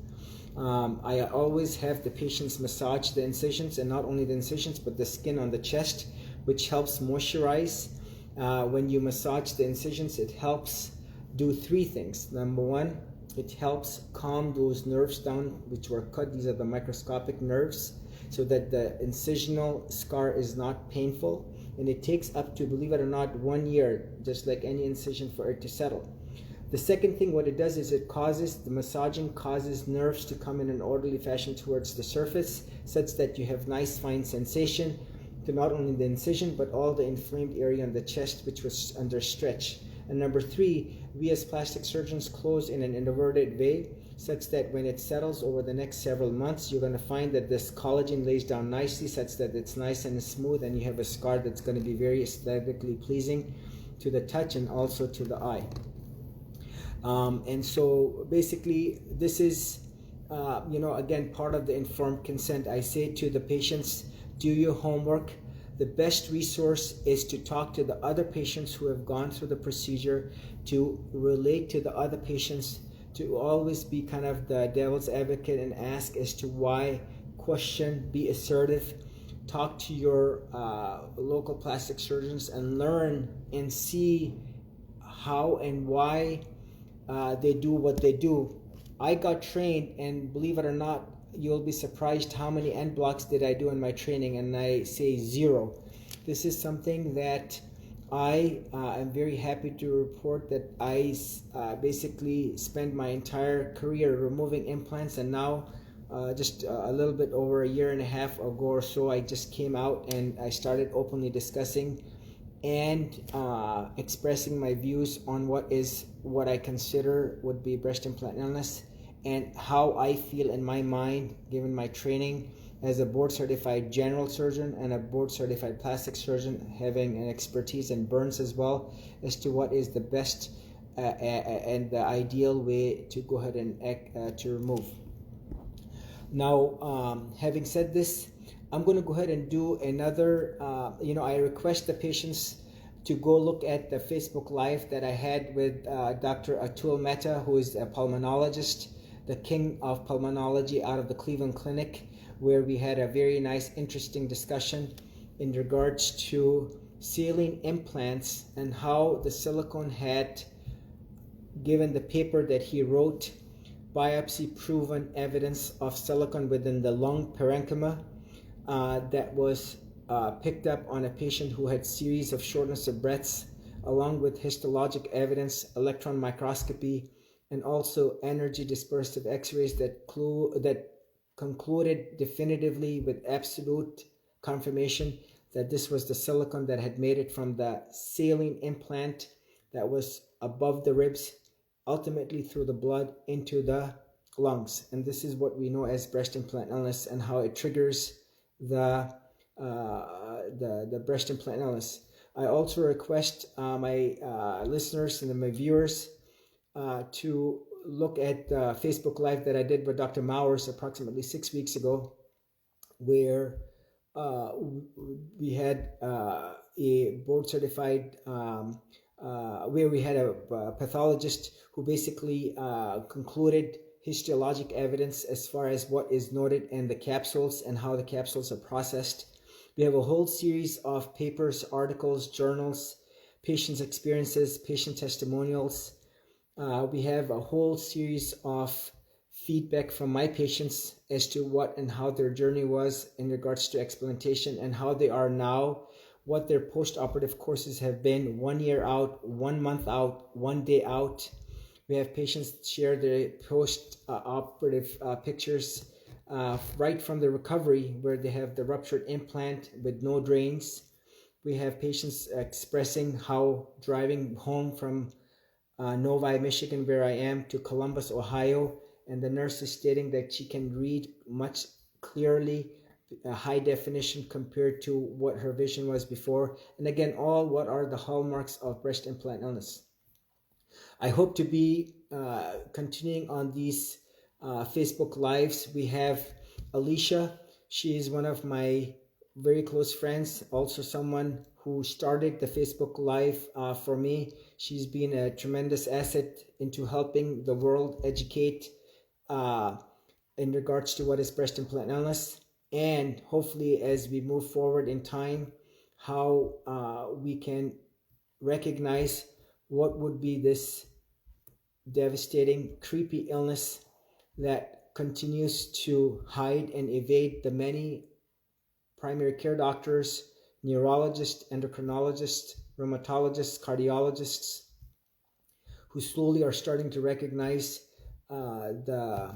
I always have the patients massage the incisions, and not only the incisions, but the skin on the chest, which helps moisturize. When you massage the incisions, it helps do three things. Number one, it helps calm those nerves down which were cut. These are the microscopic nerves, so that the incisional scar is not painful. And it takes up to, believe it or not, 1 year, just like any incision, for it to settle. The second thing, what it does is the massaging causes nerves to come in an orderly fashion towards the surface, such that you have nice fine sensation to not only the incision, but all the inflamed area on the chest, which was under stretch. And number three, we as plastic surgeons close in an inverted way, such that when it settles over the next several months, you're going to find that this collagen lays down nicely, such that it's nice and smooth, and you have a scar that's going to be very aesthetically pleasing to the touch and also to the eye. And so basically, this is, again, part of the informed consent. I say to the patients, do your homework. The best resource is to talk to the other patients who have gone through the procedure, to relate to the other patients, to always be kind of the devil's advocate and ask as to why, question, be assertive, talk to your local plastic surgeons and learn and see how and why they do what they do. I got trained, and believe it or not, you'll be surprised how many end blocks did I do in my training, and I say 0. This is something that I am very happy to report that I basically spent my entire career removing implants, and now just a little bit over a year and a half ago or so, I just came out and I started openly discussing and expressing my views on what I consider would be breast implant illness, and how I feel in my mind, given my training as a board-certified general surgeon and a board-certified plastic surgeon, having an expertise in burns as well, as to what is the best and the ideal way to go ahead and to remove. Now, having said this, I'm going to go ahead and do another, I request the patients to go look at the Facebook Live that I had with Dr. Atul Mehta, who is a pulmonologist, the king of pulmonology out of the Cleveland Clinic, where we had a very nice, interesting discussion in regards to saline implants and how the silicone had given the paper that he wrote, biopsy proven evidence of silicone within the lung parenchyma that was picked up on a patient who had series of shortness of breaths, along with histologic evidence, electron microscopy, and also energy dispersive x-rays that concluded definitively with absolute confirmation that this was the silicone that had made it from the saline implant that was above the ribs, ultimately through the blood into the lungs. And this is what we know as breast implant illness, and how it triggers the breast implant illness. I also request my listeners and my viewers to look at the Facebook Live that I did with Dr. Mowers approximately 6 weeks ago, where we had a board certified, where we had a pathologist who basically concluded histologic evidence as far as what is noted in the capsules and how the capsules are processed. We have a whole series of papers, articles, journals, patients' experiences, patient testimonials. We have a whole series of feedback from my patients as to what and how their journey was in regards to explantation, and how they are now, what their post-operative courses have been, 1 year out, 1 month out, 1 day out. We have patients share their post-operative pictures right from the recovery, where they have the ruptured implant with no drains. We have patients expressing how driving home from Novi, Michigan, where I am, to Columbus, Ohio, and the nurse is stating that she can read much clearly high definition compared to what her vision was before. And again, all what are the hallmarks of breast implant illness. I hope to be continuing on these Facebook Lives. We have Alicia. She is one of my very close friends, also someone who started the Facebook Live for me. She's been a tremendous asset into helping the world educate in regards to what is breast implant illness, and hopefully as we move forward in time, how we can recognize what would be this devastating, creepy illness that continues to hide and evade the many primary care doctors, neurologists, endocrinologists, rheumatologists, cardiologists, who slowly are starting to recognize the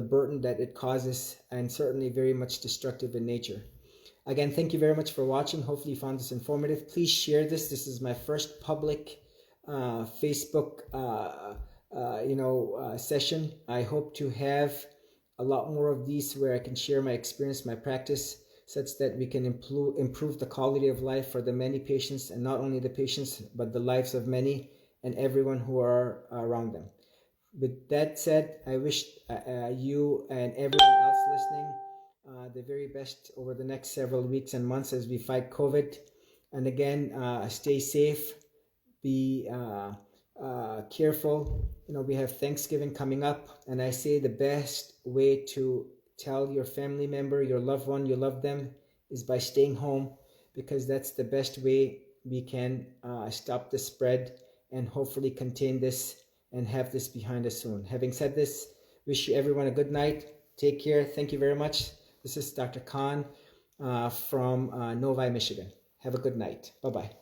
burden that it causes, and certainly very much destructive in nature. Again, thank you very much for watching. Hopefully you found this informative. Please share this. This is my first public Facebook session. I hope to have a lot more of these where I can share my experience, my practice, such that we can improve the quality of life for the many patients, and not only the patients, but the lives of many and everyone who are around them. With that said, I wish you and everyone else listening the very best over the next several weeks and months as we fight COVID. And again, stay safe, be careful. We have Thanksgiving coming up, and I say the best way to tell your family member, your loved one, you love them, is by staying home, because that's the best way we can stop the spread and hopefully contain this and have this behind us soon. Having said this, wish you everyone a good night. Take care. Thank you very much. This is Dr. Khan from Novi, Michigan. Have a good night. Bye-bye.